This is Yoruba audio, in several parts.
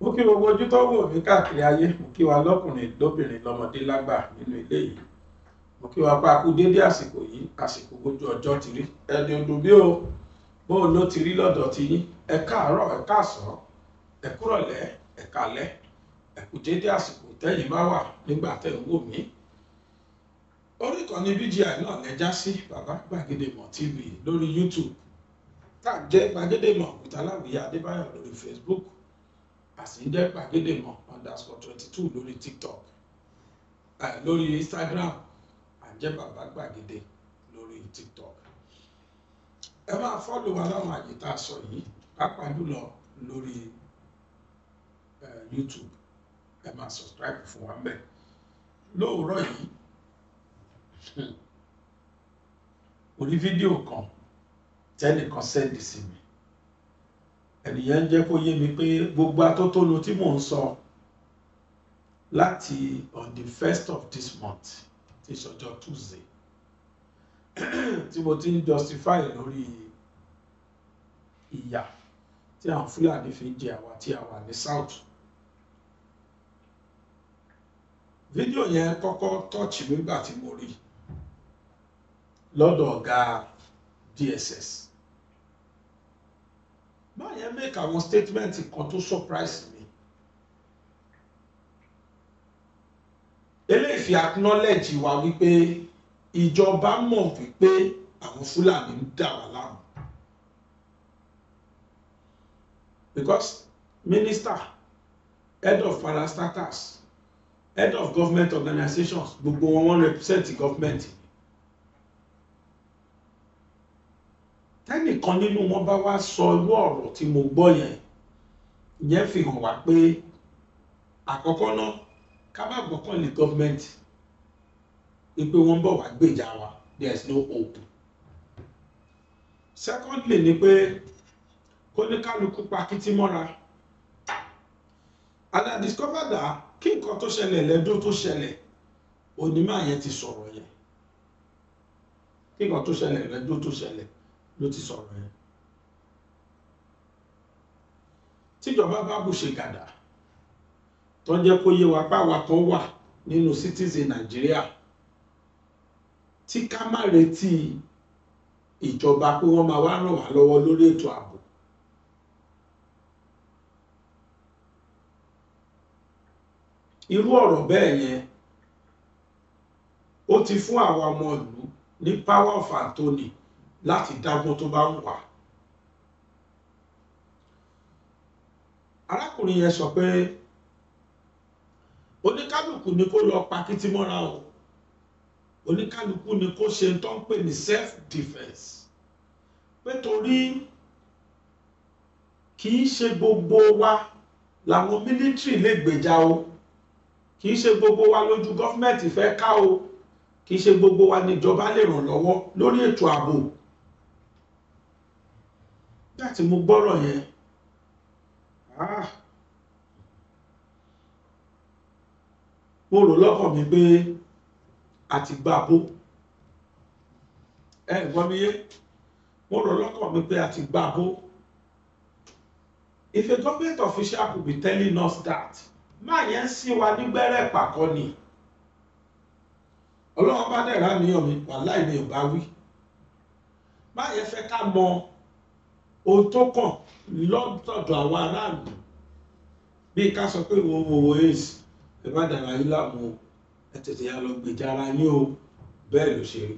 Mo kí gbogbo ojú tó wò mí káàkiri ayé, mo kí wa lọ́kùnrin lóbìnrin lọ́mọdé lágbà nínú ilé yìí. Mo kí wa pa kú dédé àsìkò yìí, àsìkò gbójú ọjọ́ ti rí. Ẹni odò bí o, bó ló ti rí lọ́dọ̀ ti yín. Ẹ káàárọ̀, ẹ káàsán, ẹ kúrọ̀lẹ́, ẹ kálẹ́. Ẹ kú dédé àsìkò tẹ́yin bá wà nígbà tẹ́ ń wò mí. Orí ìkànnì BGI náà lẹ́já sí Bàbá Gbàgede Ìmọ̀ TV lórí YouTube. Tá jẹ́ Gbàgede Ìmọ̀ Ògúntaláwìyí Adébáyọ̀ lórí Facebook. Àsìndẹ́ Gbàgede Ìmọ̀ _22 lórí TikTok. Lórí Instagram, àjẹ́ Bàbá Gbàgede lórí TikTok. Ẹ máa fọ́lò wa láwọn àyè tá a sọ yìí, pàápàá jùlọ lórí YouTube. Ẹ máa subscribe fún wa ńbẹ̀. Lóòrọ̀ yìí, orí fídíò kan tẹ́nìkan sẹ́ndì sí mi. Ẹnìyàn jẹ́ kó yé mi pé gbogbo atótónu tí mò ń sọ láti on the 1st of this month tí ṣọjọ́ Tuesday tí mo ti ń justify lórí ìyà tí àwọn Fúlàní fi ń jẹ àwa tí a wà ní South. Fídíò yẹn kọ́kọ́ touch mi nígbà tí mo rí lọ́dọ̀ ọ̀gá DSS. Báyẹn make àwọn statement kan tó surprise mi. Eléyìí fi acknowledge wa wípé ìjọba mọ̀ wípé àwọn Fúlàní ń dà wá láàmú. Because minister, head of parastatals, head of government organizations, gbogbo wọn represent government. Tẹ́nìkan nínú wọn bá wá sọ irú ọ̀rọ̀ tí mo gbọ́ yẹn, ìyẹn fi hàn wá pé àkọ́kọ́ náà ká má gbọ́kàn lé gọ́ọ̀mẹ̀ntì wípé wọ́n bọ̀ wá gbèjà wa, there is no hope. Secondly ni pé kó ní kálukú pa kítí mọ́ra. And I discovered that kí nǹkan tó ṣẹlẹ̀ lẹ́dún tó ṣẹlẹ̀, onímọ̀ yẹn ti sọ̀rọ̀ yẹn. Kí nǹkan tó ṣẹlẹ̀ lẹ́dún tó ṣẹlẹ̀ ló ti sọ̀rọ̀ yẹn. Tíjọba bá bù ṣe gàdà tó jẹ́ kó yé wa páwa kan wà nínú citizen Nàìjíríà tí ká má retí ìjọba pé wọ́n máa wá ràn wá lọ́wọ́ lórí ètò ààbò. Irú ọ̀rọ̀ bẹ́ẹ̀ yẹn ó ti fún àwa ọmọ ìlú ní power of attorney láti dágbọ́n tó bá ń wà. Arákùnrin yẹn sọ pé oníkálukú ni kó lọ pa kítí mọ́ra o. Oníkálukú ni kó ṣe tó ń pè ní self defense. Pé torí kì í ṣe gbogbo wa làwọn military lè gbèjà o. Kì í ṣe gbogbo wa lójú gọ́fìmẹ̀ntì fẹ́ ká o. Kì í ṣe gbogbo wa ni ìjọba lè ràn lọ́wọ́ lórí ètò ààbò. Láti mú gbọ́rọ̀ yẹn, mo rò lọ́kàn mi pé a ti gbà bó. Gbọ́ mi yé, mo rò lọ́kàn mi pé a ti gbà bó. If a government official could be telling us that, máa yẹn sí wa ní gbẹ́rẹ́ pàkọ́ ni. Ọlọ́run bá dẹ̀ rá níyàn mi, wàláhì mi ò bá wí. Máa yẹn fẹ́ ká mọ ohun tó kàn lọ́dọ̀ àwọn aráàlú. Bí ká sọ pé wo èsì, ẹ bá dára yín láàmú, ẹ tètè yá lọ gbèjà ara yín o, bẹ́ẹ̀ ló ṣe rí.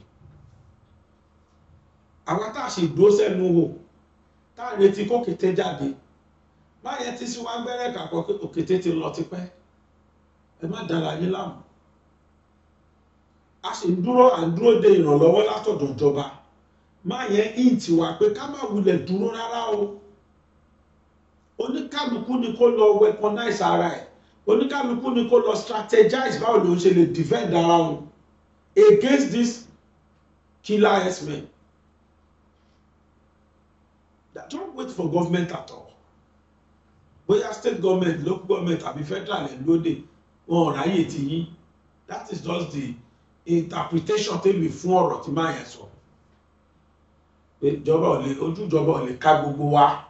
Àwọn tá a ṣe dúró sẹ́nu wò, tá a retí kó kété jáde. Máa yẹn ti sí wá gbẹ́rẹ́ kàkọ́ pé òkété ti lọ tipẹ́. Ẹ má dára yín láàmú. A sì ń dúró de ìrànlọ́wọ́ látọ̀dọ̀ ìjọba. máa yẹn hint wá pé ká má wulẹ̀ dúró rárá o oníkálukú ni kó lọ weaponize ara ẹ̀ oníkálukú ni kó lọ strategize báwo ló ń ṣe lè defend ara wọn against this killer herdsmen. Don't wait for government at all. Bóyá state government, local government àbí federal ẹ̀ lóde wọn ò ráyè ti yín. That is just the interpretation tèmi fún ọ̀rọ̀ tí máa yẹn sọ. Pé ìjọba ò lè ojú ìjọba ò lè ká gbogbo wa.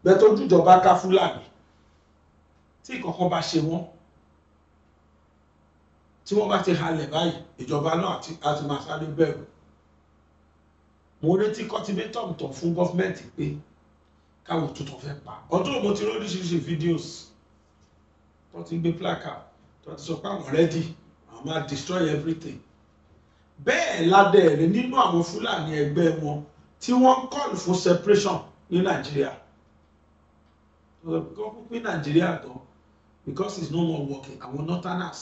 Bẹ́ẹ̀ ojú ìjọba ká Fúlàní tí ìkọ̀kọ̀ bá ṣe wọ́n tí wọ́n bá ti halẹ̀ báyìí ìjọba náà àti máa sáré bẹ̀rù. Mo retí cultivator tán fún gọ́fìmẹ̀ntì pé káwọn tuntun fẹ́ pa ọdún mo ti rí oríṣiríṣi videos tó ti gbé placard tó ti sọ pé àwọn ready àwọn máa destroy everything. Bẹ́ẹ̀ ládẹ́ẹ̀rẹ́ nínú àwọn Fúlàní ẹgbẹ́ wọn tí wọ́n call for separation ní Nàìjíríà. Kọ́ pín Nàìjíríà tán because it's no more working àwọn northerners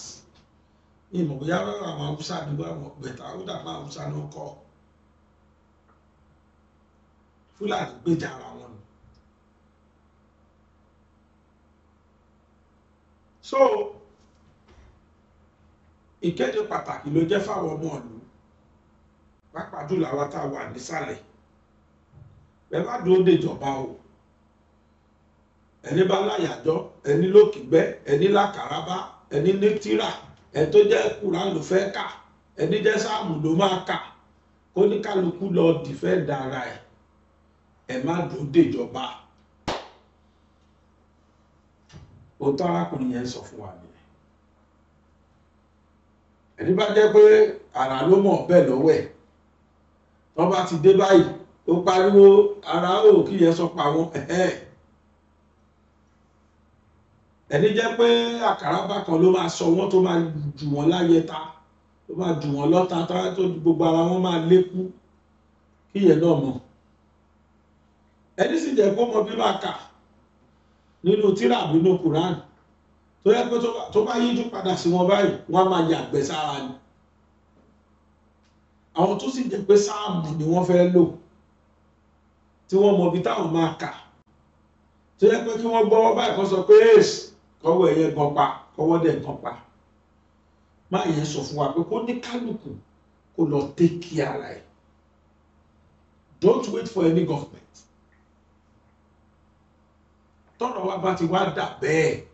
ní ìmọ̀ bóyá àwọn Haúsá àdúgbò àwọn bẹ̀tà ó dàgbà Haúsá náà kọ́ Fúlàní gbèjà ara wọn. So ìkéde pàtàkì ló jẹ́ fáwọn ọmọ ìlú pàápàá jùlọ àwọn tá a wà nísàlẹ̀ bẹ́ẹ̀ bá dúró déjọba o ẹni bá láyàjọ́ ẹni lókìgbẹ́ ẹni lákàrábá ẹni ní tírà ẹni tó jẹ́ Kùránì ló fẹ́ kà ẹni jẹ́ sáàmù ló máa kà kó ní kálukú lọ dìfẹ́ǹdì ara ẹ̀ má dúró déjọba. Òótọ́ arákùnrin yẹn sọ fún wa nìyẹn. Ẹni bá jẹ́ pé ara ló mọ̀ bẹ́ẹ̀ lọ́wọ́ ẹ̀ wọ́n bá ti dé báyìí ó pariwo ara ó kí yẹn sọ pa wọn ẹni jẹ́ pé àkàràbà kan ló máa sọ wọ́n tó máa jù wọ́n láyé ta tó máa jù wọ́n lọ́ta tó gbogbo ara wọn máa lékú kí yẹn náà mọ̀. Ẹni sì jẹ́ kó mọ bí máa kà nínú tírà nínú Quran tó yẹ pé tó bá yíjú padà sí wọn báyìí wọ́n á máa yàgbẹ́ sára ni. Àwọn tó sì jẹ́ pé sáàmù ni wọ́n fẹ́ lò tí wọ́n mọ bí táwọn máa kà tó yẹ pé kí wọ́n gbọ́wọ́ báyìí kan sọ pé èsì kọ́wọ́ ẹ̀yẹ gan pa kọ́wọ́ dẹ̀ gan pa. Máa yẹn sọ fún wa pé kó ní kálukú kó lọ take care ara ẹ̀. Don't wait for any government. Tọ́rọ̀ wa bá ti wá dà bẹ́ẹ̀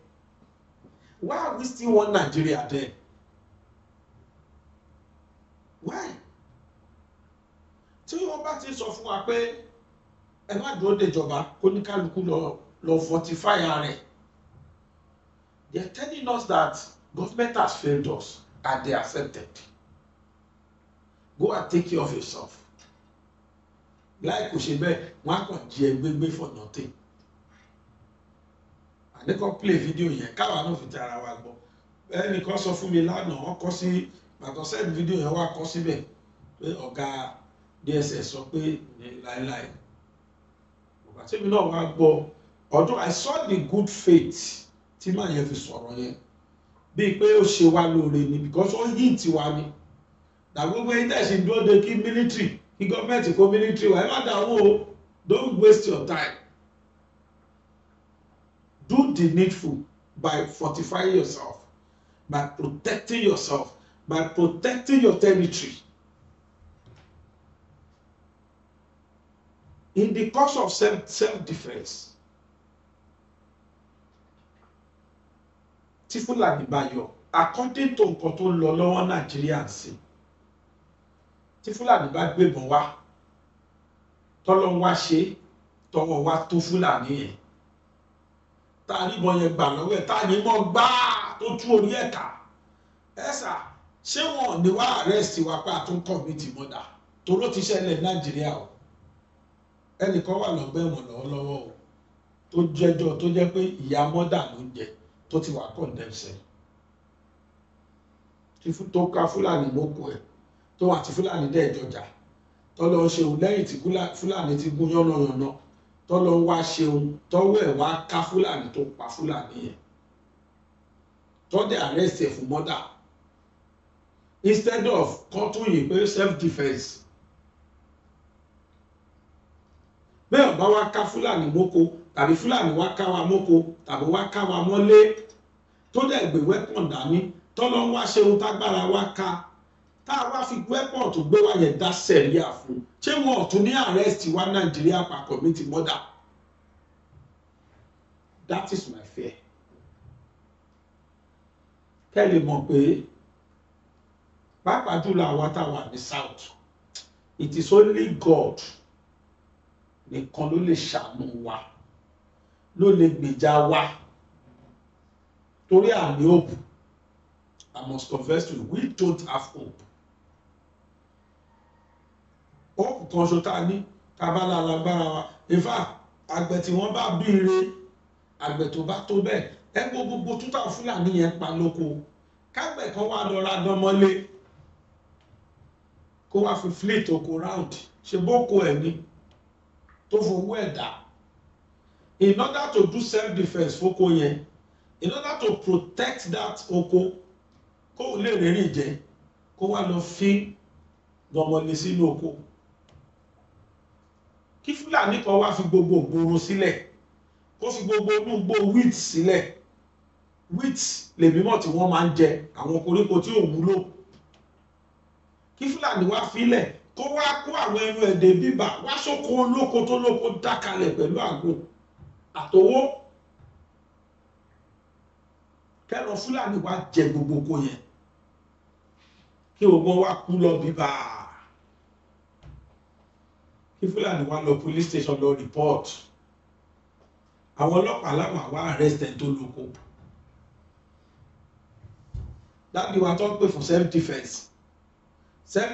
why are we still want Nigeria then? Why? Tí wọ́n bá ti sọ fún wa pé ẹ má dúró déjọba kó ní kálukú lọ fortify ara ẹ̀. They are telling us that government has failed us and they accepted. Go and take care of yourself. Láì kò ṣe bẹ́ẹ̀ wọ́n á kàn jí ẹ gbégbé for nothing. Àníkàn play video yẹn káwa náà fi ti ara wa gbọ́. Ẹnìkan sọ fún mi lánàá wọ́n kọ́ sí bàtọ̀ send video yẹn wá kọ́ síbẹ̀ pé ọ̀gá DSS sọ pé ní láéláé. Àti mi náà wá gbọ́ ọdún I saw the good faith tí màá yẹn fi sọ̀rọ̀ yẹn bíi pé ó ṣe wá lóore ni because ó hint wa ni na gbogbo ẹni tẹ̀ sí dúró de kí military kí gọ́ọ̀mẹ̀ntì kó military wa ẹ má dáwọ́ o don't waste your time. Do the needful by fortifying yourself, by protecting yourself, by protecting your territory. In the course of self-defense, tí Fúlàní bá yọ, according to nǹkan tó ń lọ lọ́wọ́ Nàìjíríà sí, tí Fúlàní bá gbébọn wá, tọ́lọ́ wá ṣe, tọwọ́ wá tó Fúlàní yẹn. Tá níbọn yẹn gbà lọ́wọ́ ẹ̀ tá ní mọ́ gbáà tó tú orí ẹ̀ka ẹ̀sà ṣé wọn ní wá arrest wa pé àtún commit murder toró ti ṣẹlẹ̀ Nàìjíríà o ẹnìkan wà lọ́gbà ẹ̀wọ̀n lọ́wọ́lọ́wọ́ o tó jẹ́jọ́ tó jẹ́ pé ìyá murder ló ń jẹ tó ti wà condemned tó ká Fúlàní mọ́kù ẹ̀ tó wà tí Fúlàní dẹ̀ jọjà tó lọ ṣeun lẹ́yìn tí Fúlàní ti gún yánnayànna tọ́lọ́ wá ṣeun tọ́wọ́ ẹ̀ wá ká Fúlàní tó pa Fúlàní yẹn tó dé arrest ẹ̀ fún murder instead of kan tún yìí pé self defence. bẹ́ẹ̀ bá wá ká fúlàní mọ́kò tàbí fúlàní wá ká wa mọ́kò tàbí wá ká wa mọ́lé tó dẹ̀ gbé weapon dání tọ́lọ́ wá ṣe ohun tágbára wá ká tá a wá fi weapon tó gbé wá yẹn dá sẹ̀ríà fún ṣé wọn ò tún ní arrest wa nàìjíríà pa commit murder. That is my fear. kẹ́ lè mọ̀ pé pàápàá jùlọ àwa tá a wà ní south it is only God nìkan ló lè ṣàánú wa ló lè gbèjà wa torí àní hope. I must confess to you, we don't have hope. Hope kan ṣo tá a ní kábàlà lágbára wa in fact àgbẹ̀ tí wọ́n bá bí ire àgbẹ̀ tó bá tó bẹ́ẹ̀ ẹ gbogbo tútà fúlàní yẹn pa lóko kágbẹ̀ kan wá lọ́ra dánmọ́lé kó wá fi fleet oko round ṣe bóko ẹ̀ ní tó fowó ẹ̀ dá in order to do self defence fóko yẹn in order to protect that oko kó lè rẹ́rìn jẹ kó wá lọ fi dánmọ́lé sínú oko kí fúlàní kan wá fi gbogbo ìgboro sílẹ̀ kó fi gbogbo olúgbò wheat sílẹ̀ wheat lè mímọ̀ tí wọ́n máa ń jẹ àwọn koríko tí ò wúlò kí fúlàní wá filẹ̀ kó wá kó àwọn ẹnu ẹ̀dẹ̀ bíbà wá sóko olóko tó lóko dákalẹ̀ pẹ̀lú àgbo àtowó kẹ́rọ fúlàní wá jẹ gbogbo oko yẹn kí gbogbo wá kú lọ bíbà kí fúlàní wá lọ police station lọ report àwọn ọlọ́pàá láwọn àwa arrested tó lóko dábì wa tó ń pè fún self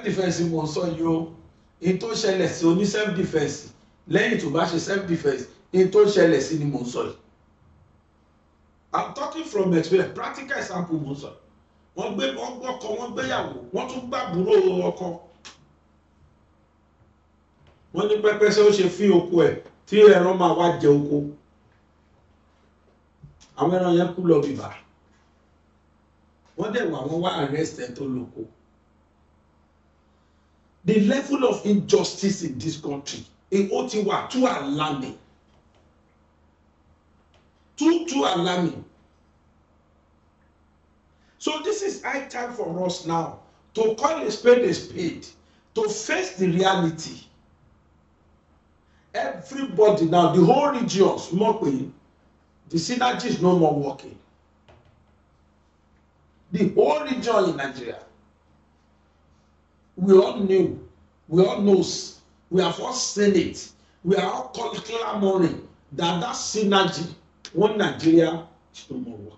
defence mo sọ yìí o in tó ṣẹlẹ̀ sí oní self defence lẹ́yìn tó bá ṣe self defence in tó ṣẹlẹ̀ sí ni mo sọ yìí I'm talking from experience practical example mo sọ wọ́n gbọ́kọ wọ́n gbéyàwó wọ́n tún gbàbúrò ọkọ wọ́n ní pẹ́pẹ́sẹ́ ó ṣe fi oko ẹ̀ tí ẹran máa wá jẹ oko àwọn ẹran yẹn kú lọ bìbà wọ́n dẹ̀ wà wọ́n wá arrested tó lóko. The level of injustice in this country ó ti wà too alarming too alarming. So this is high time for us now to call a spade, to face the reality. Everybody now, the whole regions, the synergy is no more working. The whole region in Nigeria, we all knew, we all knows, we have all seen it, we are all clamoring that synergy, one Nigeria, is no more working.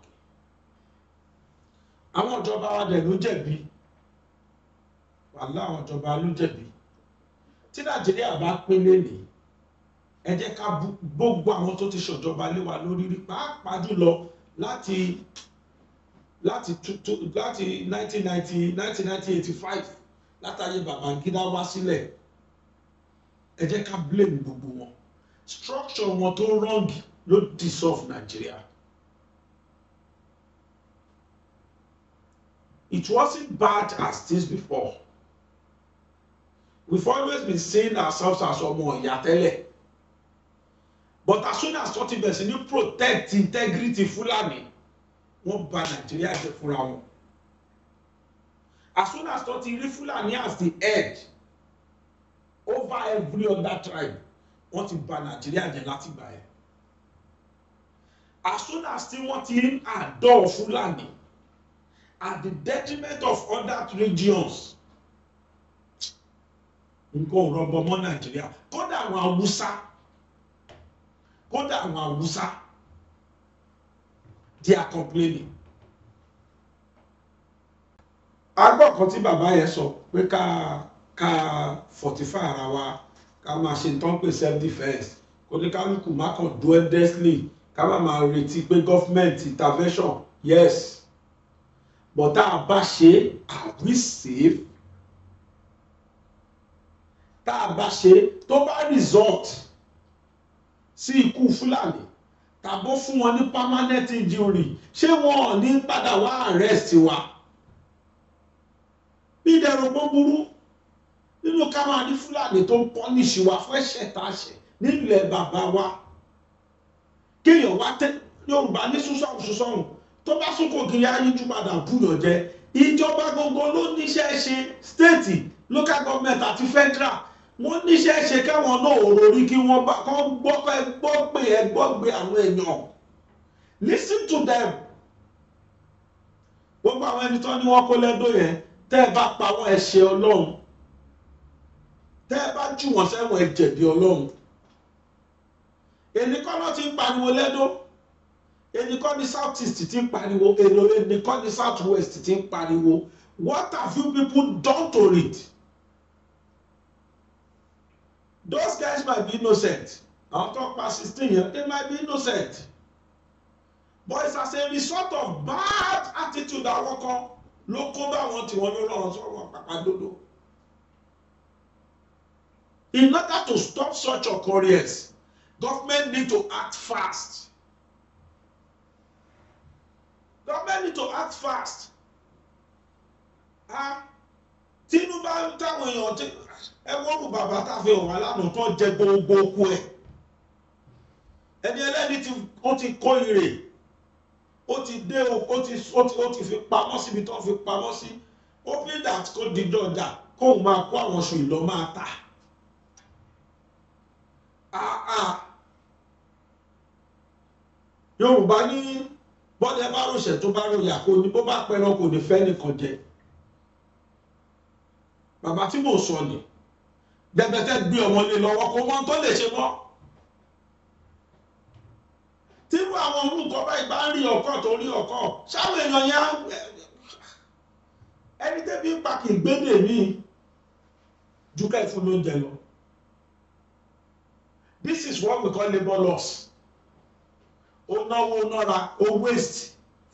Àwọn ìjọba wa dẹ̀ ló jẹ̀bi, wàhálà àwọn ìjọba ló jẹ̀bi. Tí Nàìjíríà bá pín lénìí, ẹ jẹ́ ká gbogbo àwọn tó ti ṣọ̀jọba lé wa lórí rí pàápàá jùlọ láti 1985 látàyè Babangida wá sílẹ̀ ẹ jẹ́ ká blame gbogbo wọn structure wọn tó wrong ló dissolve Nigeria. It wasn't bad as this before. We've always been seeing ourselves as ọmọ ìyá tẹ́lẹ̀. But as soon as something bẹ̀rẹ̀ sí ní protect integrity Fulani, wọ́n bà Nàìjíríà jẹ́ fúnra wọn. As soon as something rí Fulani as the head over every other tribe, wọ́n ti bà Nàìjíríà jẹ́ láti gbà ẹ́. As soon as wọ́n ti ń adore Fulani at the detriment of other regions, nǹkan ò rọgbọ mọ́ Nàìjíríà. Kódà àwọn Hausa, they are complaining. Agbọ́ kan tí bàbá yẹn sọ pé ká fortify ara wa, ká máa ṣe tán pé self defence, kò ní kálukú má kàn do endlessly, ká máa retí pé government intervention, yes. But tá a bá ṣe, are we safe? Tá a bá ṣe tó bá result sí ikú Fúlàní, tàbó fún wọn ní permanent injury ṣé wọn ò ní padà wá arrest wa bí ìdẹ̀rù gbọ́ burú nínú ká máa ní Fúlàní tó ń pọ́nìṣì wa fún ẹ̀ṣẹ̀ tá a ṣẹ̀ nílẹ̀ bàbá wa kéèyàn wá tẹ́ Yorùbá ní súnsọ̀rùn tó bá súnkò kiri ayíjú padà búyàn jẹ ìjọba gbogbo ló níṣẹ́ ṣe state local government àti federal wọ́n níṣẹ́ ṣe káwọn náà òròrí kí wọ́n bá kọ́ gbọ́ pé àwọn èèyàn listen to them gbogbo àwọn ẹni tó ní wọ́n kó lẹ́dọ̀ yẹn tẹ́ ẹ bá pa wọ́n ẹ ṣẹ̀ Ọlọ́run tẹ́ ẹ bá jù wọ́n sẹ́wọ̀n ẹ jẹ̀bi Ọlọ́run èyí kọ́ ló ti ń pariwo lẹ́dọ̀ èyí kọ́ ní south east ti ń pariwo èyí kọ́ ní south west ti ń pariwo what have you people done to it? Those guys might be innocent. I'll talk about 16 years. They might be innocent. But it's as a result of bad attitude that wọ́n ló kó bá wọn tí wọ́n ló lọ́rọ̀ sọ̀rọ̀ pàpàdodo. In order to stop such occurrence, government need to act fast. Government need to act fast. Tinubu táwọn èèyàn ti ẹwọ́rù bàbá tàfi ọ̀wà lánàá tó jẹ gbogbo okú ẹ̀ ẹni ẹlẹ́ni ó ti kó ire ó ti dé ó ti fi pamọ́ síbi tó fi pamọ́ sí open that kó di dọ́jà kó máa kó àwọn oṣù ìlọ máa tà Yorùbá ní bọ́dẹ bá ròṣẹ̀ tó bá ròyà kò ní bó bá pẹran kò ní fẹ́ nìkan jẹ bàbá tí mò ń sọ ni gbẹgbẹtẹ gbé ọmọ lé lọ́wọ́ kó mọ tó lè ṣe mọ́ tí àwọn orúkọ báyìí bá ń rí ọkọ tó rí ọkọ ṣáwọn èèyàn yẹn ẹni tẹ́bí ń pa kì í gbédè mí ju ká ìfún lóúnjẹ lọ. This is what we call labour loss. Ó náwó nára ó waste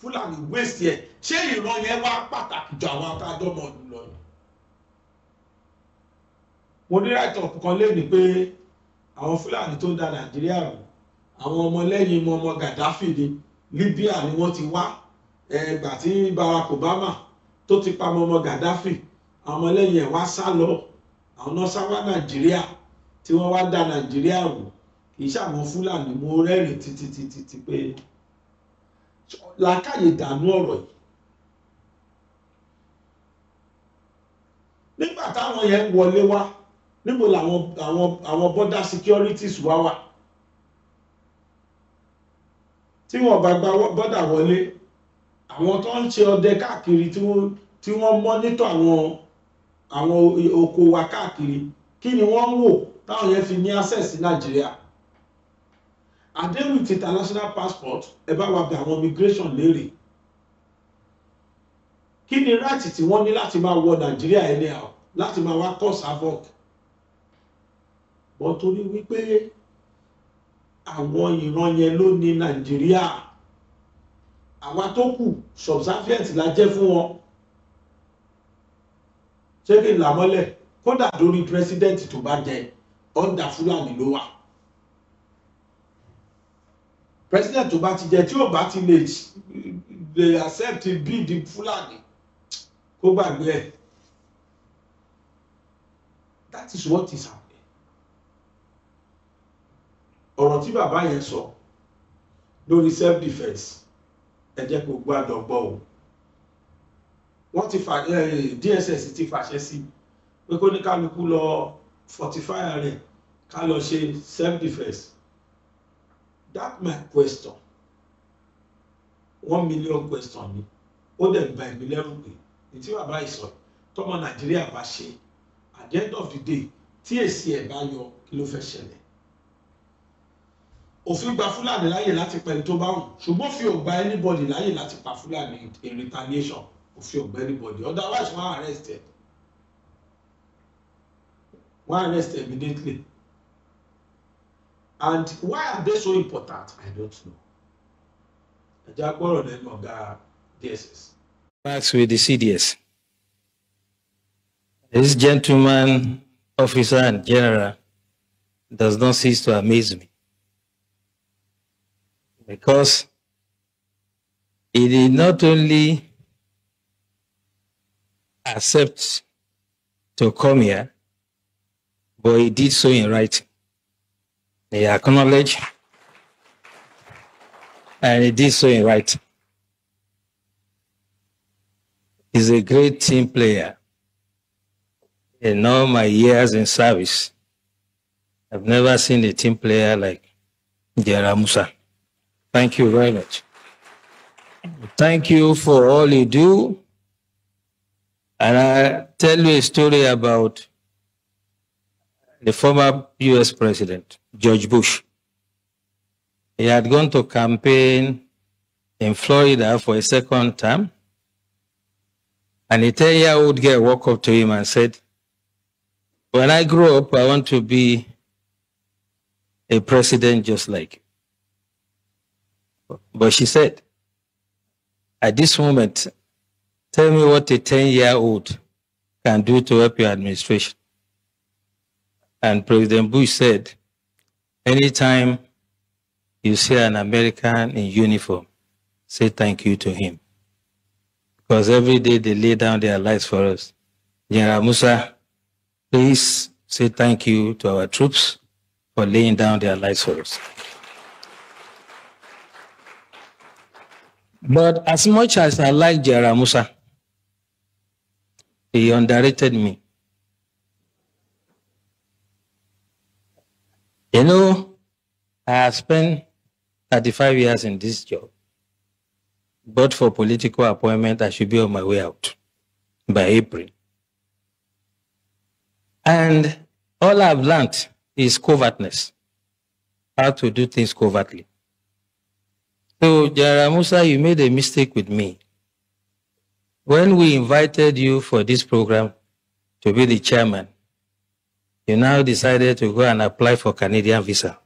Fúlàní waste yẹ ṣé ìran yẹn wá pàtàkì ju àwọn akájọmọ ọdún lọ yìí. Mo ní right-up kan léni pé àwọn Fúlàní tó ń da Nàìjíríà rú àwọn ọmọlẹ́yìn ọmọ Gaddafi ní Libya ni wọ́n ti wá ẹgbà tí Barack Obama tó ti pa ọmọ Gaddafi àwọn ọmọlẹ́yìn ẹ̀ wá sá lọ àwọn náà sá wá Nàìjíríà tí wọ́n wá da Nàìjíríà rú kì í ṣàwọn Fúlàní mo rẹ́rìn títí pé làákàyè dànù ọ̀rọ̀ yìí. Nígbà táwọn yẹn wọlé wá níbo làwọn border securities wá wà tí wọ́n bá gba border wọlé àwọn tó ń ṣe ọdẹ káàkiri tí wọ́n monitor àwọn oko wa káàkiri kí ni wọ́n ń wò táwọn yẹn fi ní access sí Nàìjíríà àdéhùn with international passport ẹ bá wa bẹ̀ àwọn immigration léèrè kí ni right tí wọ́n ní láti máa wọ Nàìjíríà anyhow láti máa wá cause havoc wọ́n torí wípé àwọn ìran yẹn ló ní Nàìjíríà àwa tó kù subservient la jẹ́ fún wọn ṣé kí n là mọ́lẹ̀ kódà lórí president tó bá jẹ under Fúlàní ló wà president tó bá ti jẹ tí ò bá ti lè accept bid Fúlàní kó gbàgbé ẹ̀ that is what is happening. Ọ̀rọ̀ tí bàbá yẹn sọ lórí self defence ẹ jẹ́ kó gbádùn gbọ́ o wọ́n ti DSS ti fàṣẹ sí pé kó ní kálukú lọ fortify rẹ̀ ká lọ ṣe self defence that my question 1 million question ni ó dẹ̀ gba ẹ̀mí lẹ́rù pé ní tí bàbá yìí sọ tọmọ Nàìjíríà bá ṣe at the end of the day tí èsì ẹ̀ bá yọ kí ló fẹ́ ṣẹlẹ̀ òfin gba Fúlàní láyè láti pẹ̀lú tó bá wù ṣùgbọ́n fi ò gba anybody láyè láti pa Fúlàní in retaliation òfin ò gba anybody otherwise wọ́n arrested immediately and why are they so important I don't know. ẹja gbọ́rọ̀ lẹ́nu ọ̀gá DSS. Max with the CDS. This gentleman, officer and general does not cease to amaze me. because he did not only accept to come here, but he did so in writing. He acknowledged and he did so in writing. He's a great team player. In all my years in service, I've never seen a team player like General Musa. Thank you very much. Thank you for all you do. And I'll tell you a story about the former US President, George Bush. He had gone to campaign in Florida for a second term, and a 10-year-old girl walked up to him and said, "When I grow up, I want to be a president just like you." But she said, "At this moment, tell me what a 10-year-old can do to help your administration." And President Bush said, "Anytime you see an American in uniform, say thank you to him. Because every day they lay down their lives for us. General Musa, please say thank you to our troops for laying down their lives for us." But as much as I like General Musa, he underrated me. You know, I have spent 35 years in this job, but for political appointment, I should be on my way out by April. And all I've learned is covertness, how to do things covertly. So, General Musa, you made a mistake with me. When we invited you for this program to be the chairman, you now decided to go and apply for Canadian visa.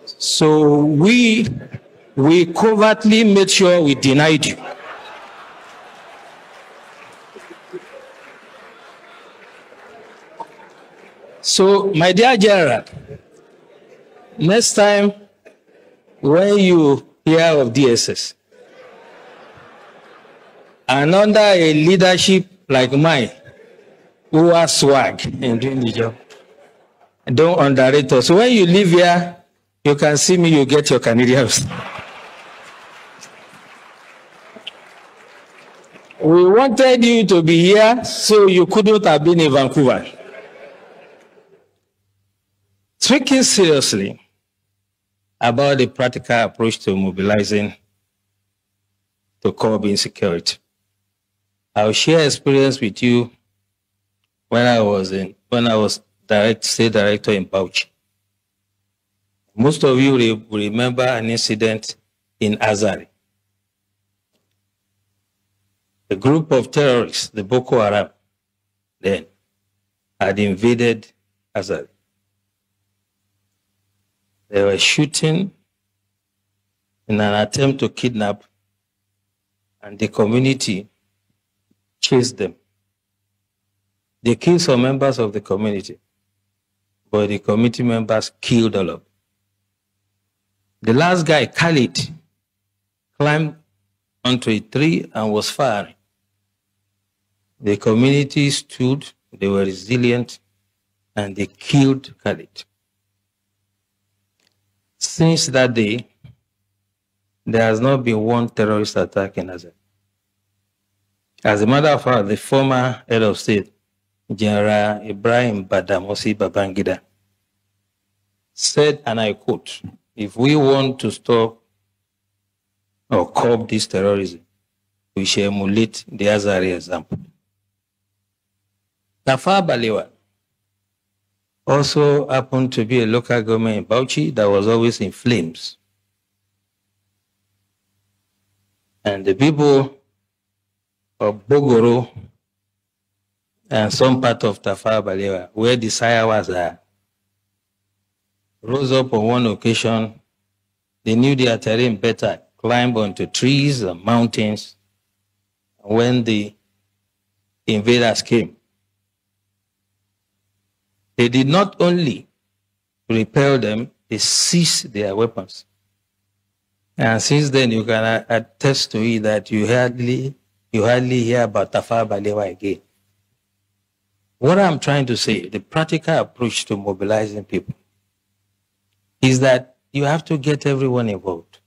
So we covertly made sure we denied you. So, my dear General, next time when you hear of DSS, and under a leadership like mine, who has swag in doing the job, don't underrate us. So when you live here, you can see me, you get your Canadians. We wanted you to be here, so you couldn't have been in Vancouver. Speaking seriously about the practical approach to mobilizing to curb insecurity, I'll share experience with you when I was state director in Bauchi. Most of you will remember an incident in Azari. A group of terrorists, the Boko Haram, then had invaded Azari. They were shooting in an attempt to kidnap, and the community chased them. They killed some members of the community, but the community members killed all of them. The last guy, Khalid, climbed onto a tree and was firing. The community stood, they were resilient, and they killed Khalid. Since that day, there has not been one terrorist attack in Azari. As a matter of fact, the former head of state, General Ibrahim Badamasi Babangida, said, and I quote, "If we want to stop or curb this terrorism, we should emulate the Azari example." Tafawa Balewa also happened to be a local government in Bauchi that was always in flames. And the people of Bogoro and some part of Tafawa Balewa, where the Sayawas are, rose up on one occasion. They knew their terrain better, climbed onto trees and mountains. When the invaders came, they did not only repel them, they seize their weapons. And since then, you can attest to it that you hardly hear about Tafawa Balewa again. What I'm trying to say, the practical approach to mobilizing people is that you have to get everyone involved.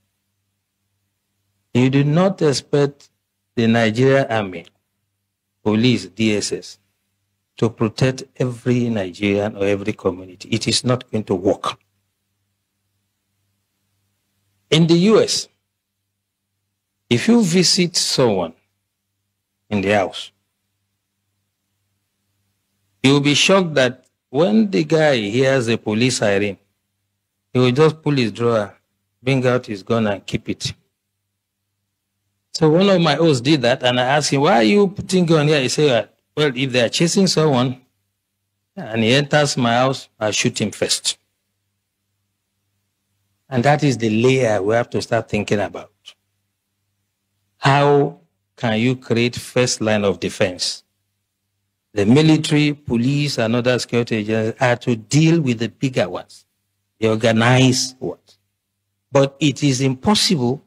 You do not expect the Nigerian Army, police, DSS, to protect every Nigerian or every community. It is not going to work. In the US, if you visit someone in the house, you'll be shocked that when the guy hears a police siren, he will just pull his drawer, bring out his gun and keep it. So one of my hosts did that, and I asked him, why are you putting gun here? He said, well, if they are chasing someone and he enters my house, I'll shoot him first. And that is the layer we have to start thinking about. How can you create first line of defense? The military, police, and other security agencies are to deal with the bigger ones, the organized ones. But it is impossible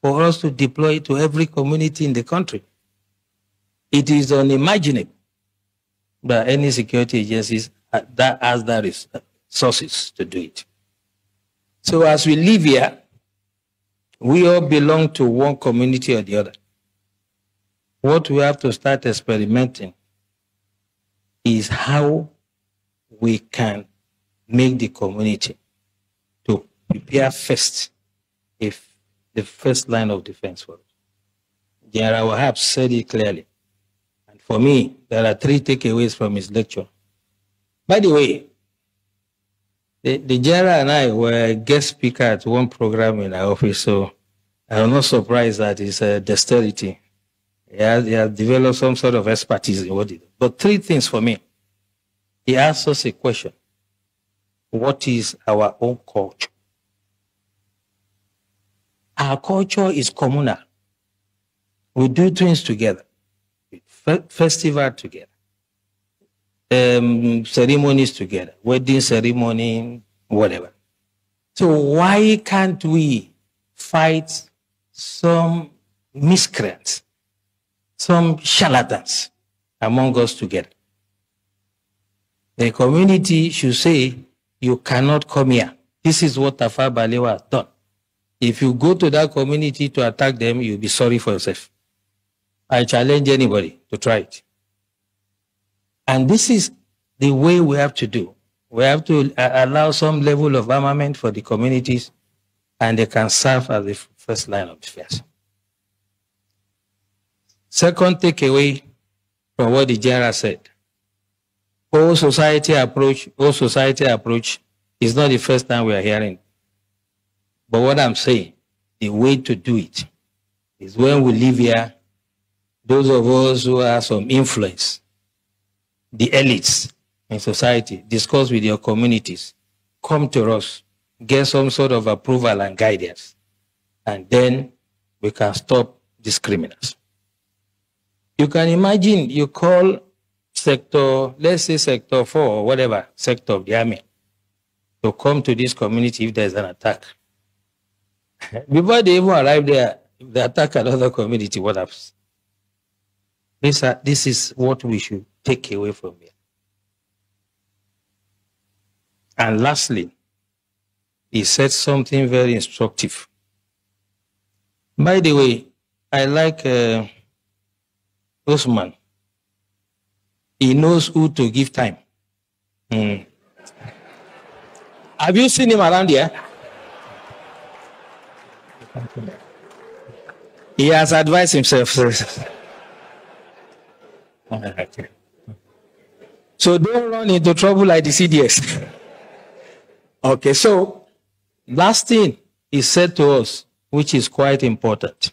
for us to deploy it to every community in the country. It is unimaginable that any security agencies that has the resources to do it. So as we live here, we all belong to one community or the other. What we have to start experimenting is how we can make the community to prepare first, if the first line of defense for us. General Wahab said it clearly. And for me, there are 3 takeaways from his lecture. By the way, the general and I were guest speaker at one program in our office, so I'm not surprised that his dexterity. He has developed some sort of expertise in what he does. But 3 things for me. He asked us a question. What is our own culture? Our culture is communal. We do things together. Festival together. Ceremonies together. Wedding ceremony, whatever. So why can't we fight some miscreants, some charlatans among us together? The community should say, you cannot come here. This is what Tafawa Balewa has done. If you go to that community to attack them, you'll be sorry for yourself. I challenge anybody to try it. And this is the way we have to do. We have to allow some level of armament for the communities, and they can serve as the first line of defense. Second takeaway from what the general said. All society approach is not the first time we are hearing. But what I'm saying, the way to do it is when we live here, those of us who have some influence, the elites in society, discuss with your communities, come to us, get some sort of approval and guidance, and then we can stop these criminals. You can imagine you call sector, let's say sector 4 or whatever, sector of the army, to come to this community if there's an attack. Before they even arrive there, if they attack another community, what happens? This is what we should take away from here. And lastly, he said something very instructive. By the way, I like Osman. He knows who to give time. Have you seen him around here? He has advised himself. So don't run into trouble like the CDS. Okay, so last thing he said to us, which is quite important,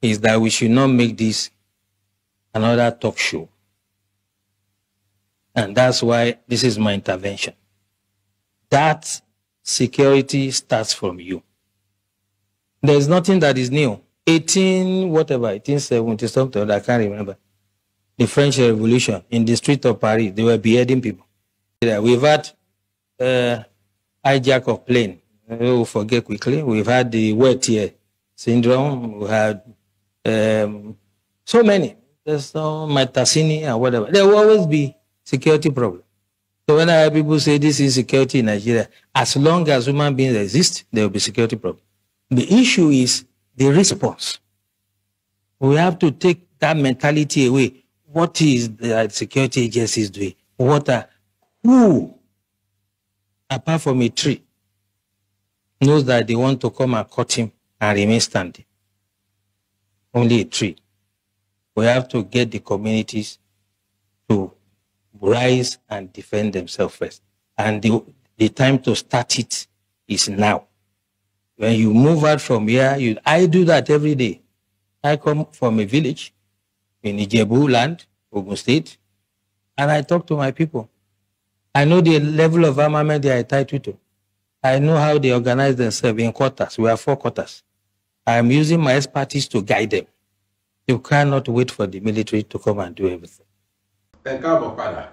is that we should not make this another talk show. And that's why this is my intervention. That security starts from you. There's nothing that is new. 1870 something, I can't remember. The French Revolution, in the street of Paris, they were beheading people. We've had hijack of plane. We'll forget quickly. We've had the wet ear syndrome. We had so many. There's no Matasini and whatever. There will always be security problem. So when I hear people say this is security in Nigeria, as long as human beings exist, there will be security problem. The issue is the response. We have to take that mentality away. What is the security agencies doing? Who, apart from a tree, knows that they want to come and cut him and remain standing? Only a tree. We have to get the communities to rise and defend themselves first. And the time to start it is now. When you move out from here, I do that every day. I come from a village in Ijebu land, Ogun State, and I talk to my people. I know the level of armament they are entitled to. I know how they organize themselves in quarters. We have 4 quarters. I am using my expertise to guide them. You cannot wait for the military to come and do everything. Ẹ káàbọ̀ padà.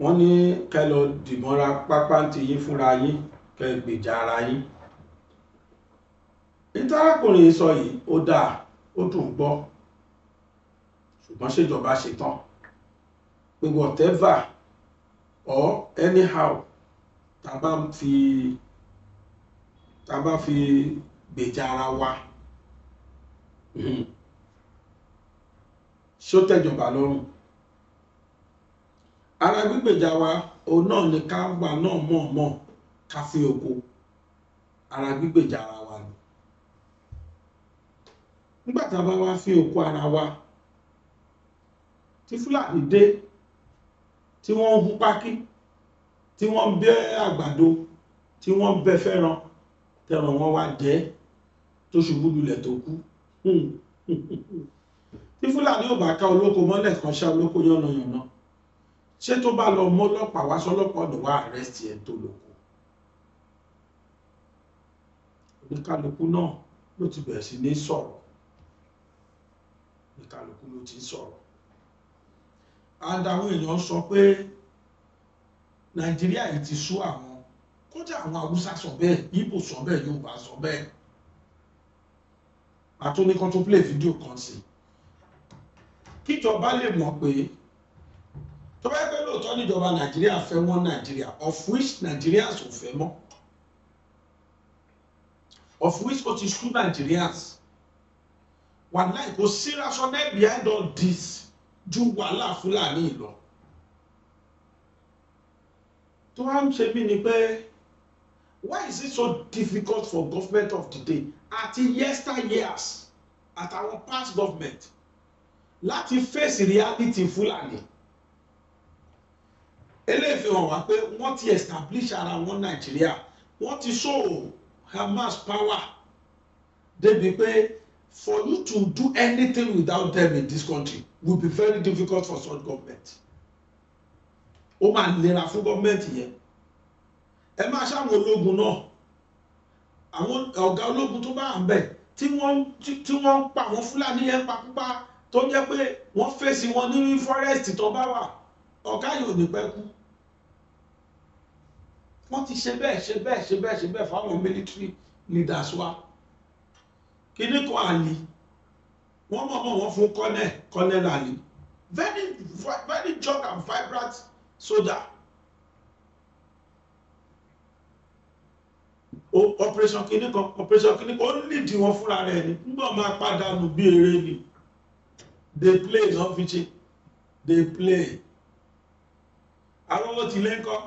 Wọ́n ní kẹ́ lọ dìmọ́ra pápá ti yín fúnra yín, kẹ́ gbèjà ara yín. Ìtàkùnrin sọ yìí ó dáa, ó dùn gbọ́. Ṣùgbọ́n ṣèjọba ṣetán pé whatever or anyhow tá bá fi gbèjà ara wa. Ṣó tẹ́jọba lọ́rùn. Ara gbígbèjà wa òun náà ni ká wà náà mọ̀ọ́mọ̀ ká fi oko. Ara gbígbèjà ara wa ni. Nígbà tá bá wá fi oko ara wa, tí Fúlàní dé, tí wọ́n hú pákí, tí wọ́n bẹ́ àgbàdo, tí wọ́n bẹ́ fẹ́ràn, tẹ́ràn wọn wá jẹ tó ṣubú lulẹ̀ tó kú. Tí Fúlàní ò bá ká olóko mọ́lẹ̀ kan ṣá olóko yánnayànna, ṣé tó bá lọ mọ́ ọlọ́pàá wá sọ́lọ́pàá ọ̀dọ̀ wá arrest ẹ̀ tó lóko? Oníkálukú náà ló ti bẹ̀rẹ̀ sí ní sọ̀rọ̀. Oníkálukú ló ti sọ̀rọ̀. And àwọn èèyàn sọ pé Nàìjíríà yìí ti sú àwọn. Kódà àwọn Haúsá sọ bẹ́ẹ̀, Ìgbò sọ bẹ́ẹ̀, Yorùbá sọ bẹ́ẹ̀. Àtúní kan tó play fídíò kan sí. Kíjọba lè mọ̀ pé tó bá yẹ pé lóòótọ́ níjọba Nàìjíríà fẹ́ wọ́n Nàìjíríà, of which Nigerians ò fẹ́ mọ́, of which ó ti sú Nigerians. Wàláhì kò sí rationale behind all this ju wàhálà Fúlàní lọ. Tó wá ń ṣe mí ni pé why is it so difficult for government of today àti yesteryears at our past government láti face reality Fúlàní? Eléyìí fi hàn wá pé wọ́n ti establish ara wọn Nàìjíríà, wọ́n ti show Hamas power débi pé for you to do anything without them in this country will be very difficult for such government. Ó máa lera fún government yẹn. Ẹ máa ṣàwọn ológun náà, àwọn ọ̀gá ológun tó bá ń bẹ̀ tí wọ́n pa àwọn Fúlàní yẹn pakúpa tó jẹ́ pé wọ́n fèsì wọn ní forest tó bá wà, ọ̀gá yóò ní pẹ́ kú. Wọ́n ti ṣe bẹ́ẹ̀ fáwọn military leaders wa. Kíní kan Àlì, wọ́n mọ̀ wọ́n fún Colonel Àlì, very young and vibrant soldier. Operation kíní kan ó lead wọn fúnra rẹ̀ ni. Nígbà máa pàdánù bí eré ni. They play non fiction. They play. Àwọn owó ti lé ńkọ́.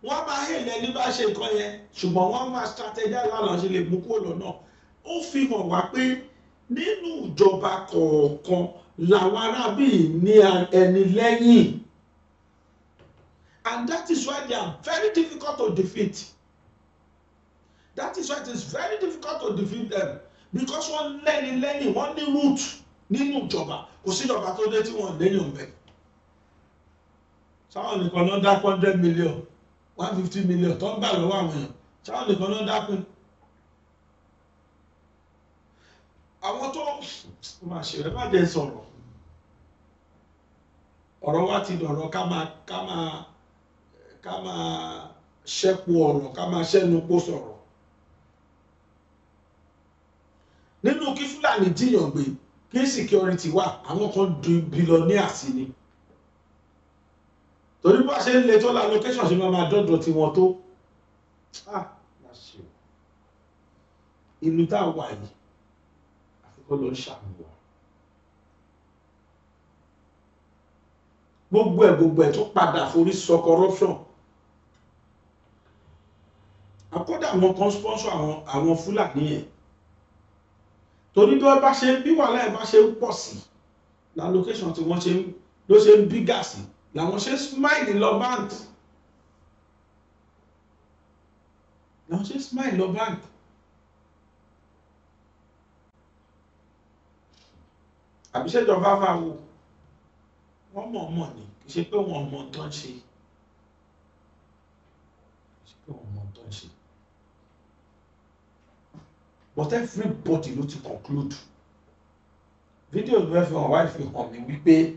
Wọ́n máa hèlẹ̀ ní bá ṣe nǹkan yẹn, ṣùgbọ́n wọ́n máa strategize lánàá ṣe lè mú kúrò lọ́nà. Ó fi hàn wá pé nínú ìjọba kọ̀ọ̀kan làwọn arábì ní ẹni lẹ́yìn. And that is why they are very difficult to defeat. That is why it is very difficult to defeat them. Because wọ́n lẹ́yìn wọ́n ní root nínú ìjọba. Kò sí ìjọba tó dé tí wọ́n lẹ́yìn ọ̀bẹ. Sáwọn nìkan náà dá 100 million, 150 million tó ń gbà lọ́wọ́ àwọn èèyàn. Sáwọn nìkan náà dá pín. Àwọn tó máa ṣe rẹ̀ má jẹ́ sọ̀rọ̀. Ọ̀rọ̀ wa ti dọ̀rọ̀ ká ká máa ṣẹ́pù ọ̀rọ̀ ká máa ṣẹ́nu pó sọ̀rọ̀. Nínú kí Fúlàní jíyàn gbé kí security wà àwọn kan du billionaire sí ni. Torí bá ṣe ń le tó la location ṣe máa dọ́dọ̀ tí wọ́n tó. Ìlú tá a wà yìí àfikún ló ń ṣàmúlò. Gbogbo ẹ̀ tó padà forí sọ corruption. Àkọ́dà àwọn kan sponsor àwọn Fúlàní yẹn. Torí bí wọ́n bá ṣe bí wàhálà ẹ̀ bá ṣe ń pọ̀ sí la location tí wọ́n ṣe ń bí gàsì làwọn ṣe smile lọ bank. Làwọn ṣe smile lọ bank. Àbíṣẹ́jọba bá wo wọ́n mọ̀ ní kì í ṣe pé wọ́n mọ̀ tó ń ṣe. But everybody ló ti conclude. Video ló fi hàn wá fi hàn mí wípé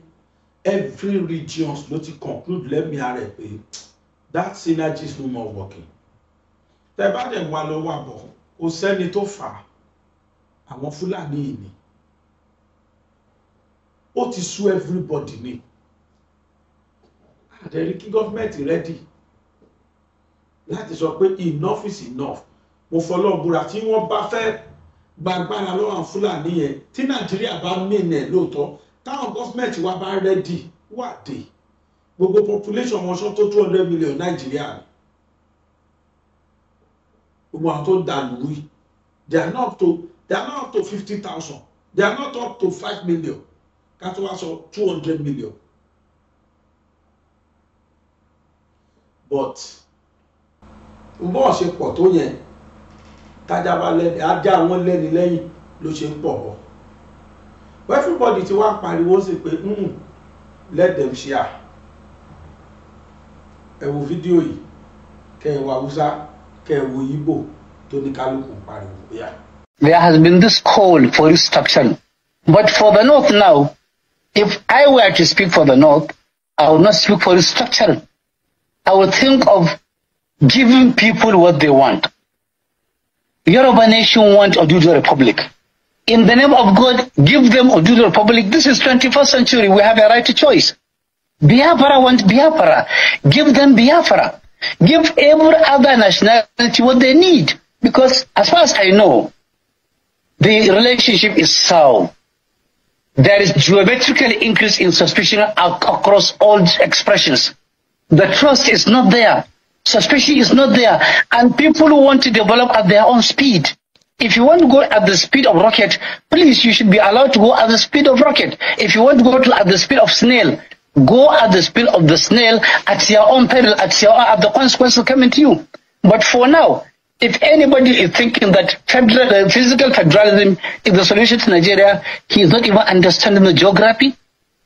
every regions ló ti conclude lẹ́mìí ara ẹ̀ pé that synergy is no more working. Tẹ́ bá dẹ̀ wá lọ wà bọ̀ kò sẹ́ni tó fà á àwọn Fúlàní yìí ni. Ó ti sú everybody ni. Àdẹ̀rí kí gọ́fìmẹ̀ntì ready láti sọ pé enough is enough. Mo fọlọ́ búra tí wọ́n bá fẹ́ gbàgbára lọ́wọ́ àwọn Fúlàní yẹn tí Nàìjíríà bá mìíràn lóòótọ́ táwọn gọ́fìmẹ̀ntì wa bá ready wà dé gbogbo population wọn sọ tó 200 million Nàìjíríà ni. Gbogbo àwọn tó dàlú rí they are not up to 50,000 they are not up to 5 million ká tó wá sọ 200 million. But bọ́ọ̀ ṣe pọ̀ tó yẹn tájá bá lẹ́ni ajá wọn lẹ́ni lẹ́yìn ló ṣe ń pọ̀ bọ̀. But everybody ti wá pariwo sí pé let them share. Ẹ wo fídíò yìí kẹ́ ẹ wo Haúsá kẹ́ ẹ wo Ìgbò tó ní kálukú pariwo bóyá. There has been this call for restructuring. But for the North now, if I were to speak for the North, I would not speak for restructuring. I would think of giving people what they want. Yoruba nation want Oduduwa Republic. In the name of God, give them Oduduwa Republic. This is 21st century. We have a right to choice. Biafra want Biafra. Give them Biafra. Give every other nationality what they need. Because as far as I know, the relationship is sound. There is geometrical increase in suspicion across all expressions. The trust is not there. Suspicion is not there. And people who want to develop at their own speed. If you want to go at the speed of rocket, please, you should be allowed to go at the speed of rocket. If you want to go at the speed of snail, go at the speed of the snail at your own peril, at the consequences coming to you. But for now, if anybody is thinking that physical federalism is the solution to Nigeria, he is not even understanding the geography,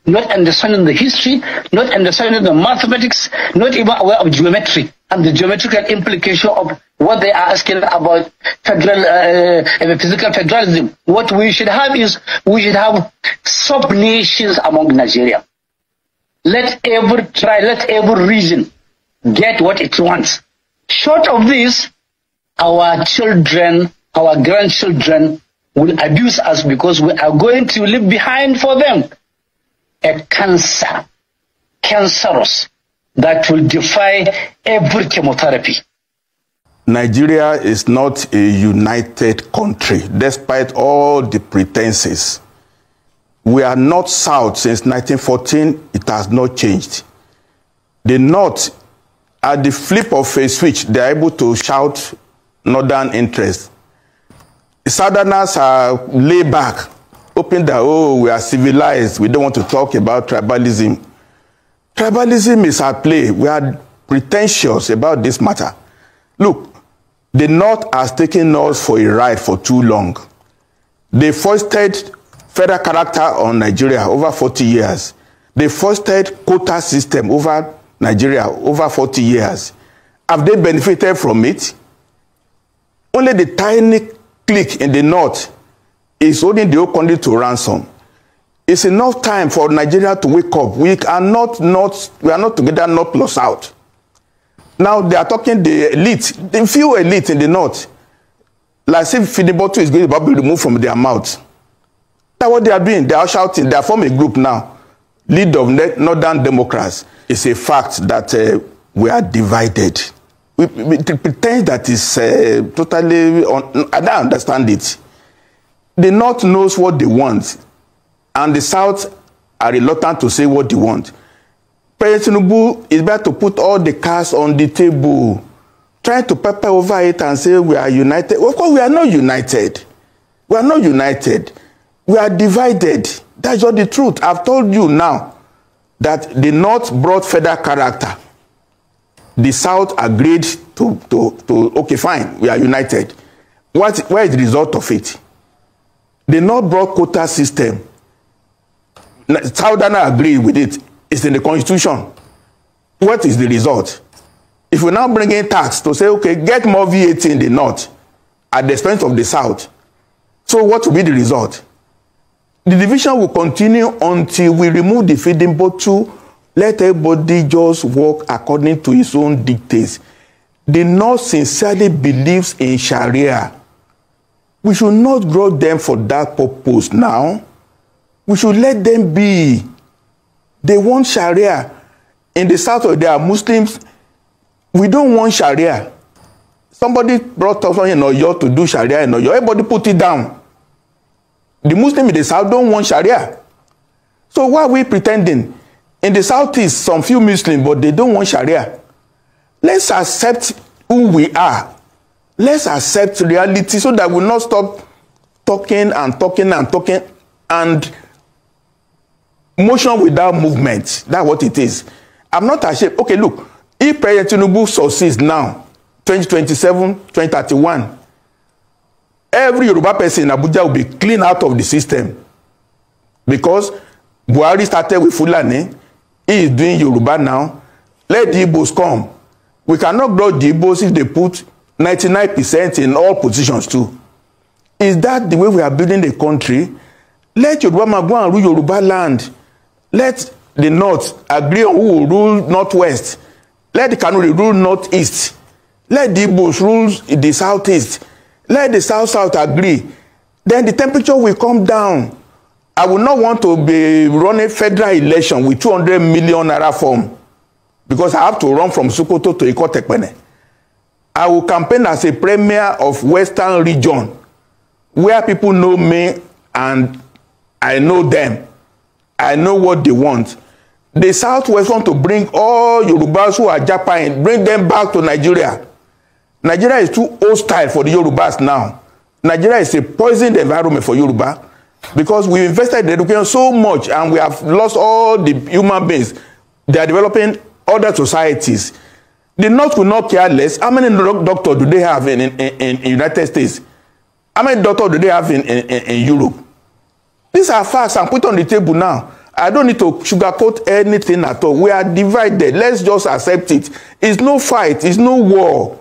not understanding the history, not understanding the mathematics, not even aware of geometry and the geometrical implication of what they are asking about physical federalism. What we should have is, we should have sub-nations among Nigeria. Let every region get what it wants. Short of this, our children, our grandchildren will abuse us because we are going to leave behind for them a cancerous, that will defy every chemotherapy. Nigeria is not a united country, despite all the pretenses. We are not South since 1914. It has not changed. The North, at the flip of a switch, they are able to shout Northern interest. The Southerners are laid back, hoping that, oh, we are civilized. We don't want to talk about tribalism. Tribalism is at play. We are pretentious about this matter. Look, the North has taken us for a ride for too long. They foisted federal character on Nigeria over 40 years. They foisted quota system over Nigeria over 40 years. Have they benefited from it? Only the tiny clique in the North is holding the whole country to ransom. It's enough time for Nigeria to wake up. We are not together, North plus South. Now they are talking the elite, the few elite in the north. Like if feeding bottle is going to be removed from their mouth. That's what they are doing. They are shouting. They are forming a group now. Lead of Northern Democrats. It's a fact that we are divided. We pretend that is totally... I don't understand it. The North knows what they want, and the South are reluctant to say what they want. President Tinubu is better to put all the cards on the table, trying to pepper over it and say we are united. Of course, we are not united. We are not united. We are divided. That's just the truth. I've told you now that the North brought federal character. The South agreed to okay, fine, we are united. Where is the result of it? The North brought quota system. Southern agree with it. It's in the constitution. What is the result? If we now bring in tax to say, okay, get more VAT in the North at the expense of the South, so what will be the result? The division will continue until we remove the feeding bottle. Let everybody just work according to his own dictates. The North sincerely believes in Sharia. We should not grow them for that purpose now. We should let them be. They want Sharia. In the South, there are Muslims. We don't want Sharia. Somebody brought up something in Oyo to do Sharia in Oyo. Everybody put it down. The Muslims in the South don't want Sharia. So why are we pretending? In the Southeast, some few Muslims, but they don't want Sharia. Let's accept who we are. Let's accept reality so that we'll not stop talking and talking and talking and motion without movement. That's what it is. I'm not ashamed. Okay, look, if President Tinubu succeeds now, 2027, 2031, every Yoruba person in Abuja will be cleaned out of the system. Because Buhari started with Fulani. He is doing Yoruba now. Let the Igbos come. We cannot grow the Igbos if they put 99% in all positions too. Is that the way we are building the country? Let Yoruba man go and rule Yoruba land. Let the North agree on who will rule Northwest. Let the Kanuri rule Northeast. Let the Igbos rule the Southeast. Let the South agree. Then the temperature will come down. I will not want to be running federal election with 200 million naira form because I have to run from Sokoto to Ikotekpene. I will campaign as a premier of Western region where people know me and I know them. I know what they want. The Southwest want to bring all Yorubas who are Japan, bring them back to Nigeria. Nigeria is too hostile for the Yorubas now. Nigeria is a poisoned environment for Yoruba because we invested in education so much and we have lost all the human beings. They are developing other societies. The North will not care less. How many doctors do they have in United States? How many doctors do they have in Europe? These are facts and put on the table now. I don't need to sugarcoat anything at all. We are divided. Let's just accept it. It's no fight. It's no war.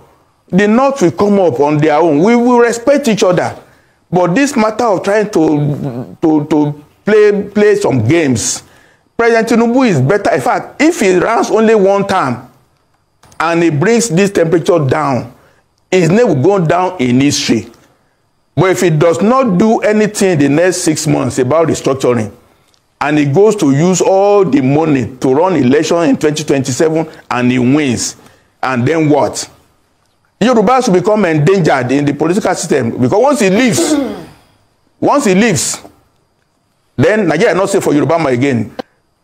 The North will come up on their own. We will respect each other. But this matter of trying to play some games, President Tinubu is better. In fact, if he runs only one term and he brings this temperature down, his name will go down in history. But if he does not do anything in the next 6 months about restructuring, and he goes to use all the money to run election in 2027 and he wins, and then what? Yorubas will become endangered in the political system because once he leaves, then Nigeria is not safe for Yoruba again.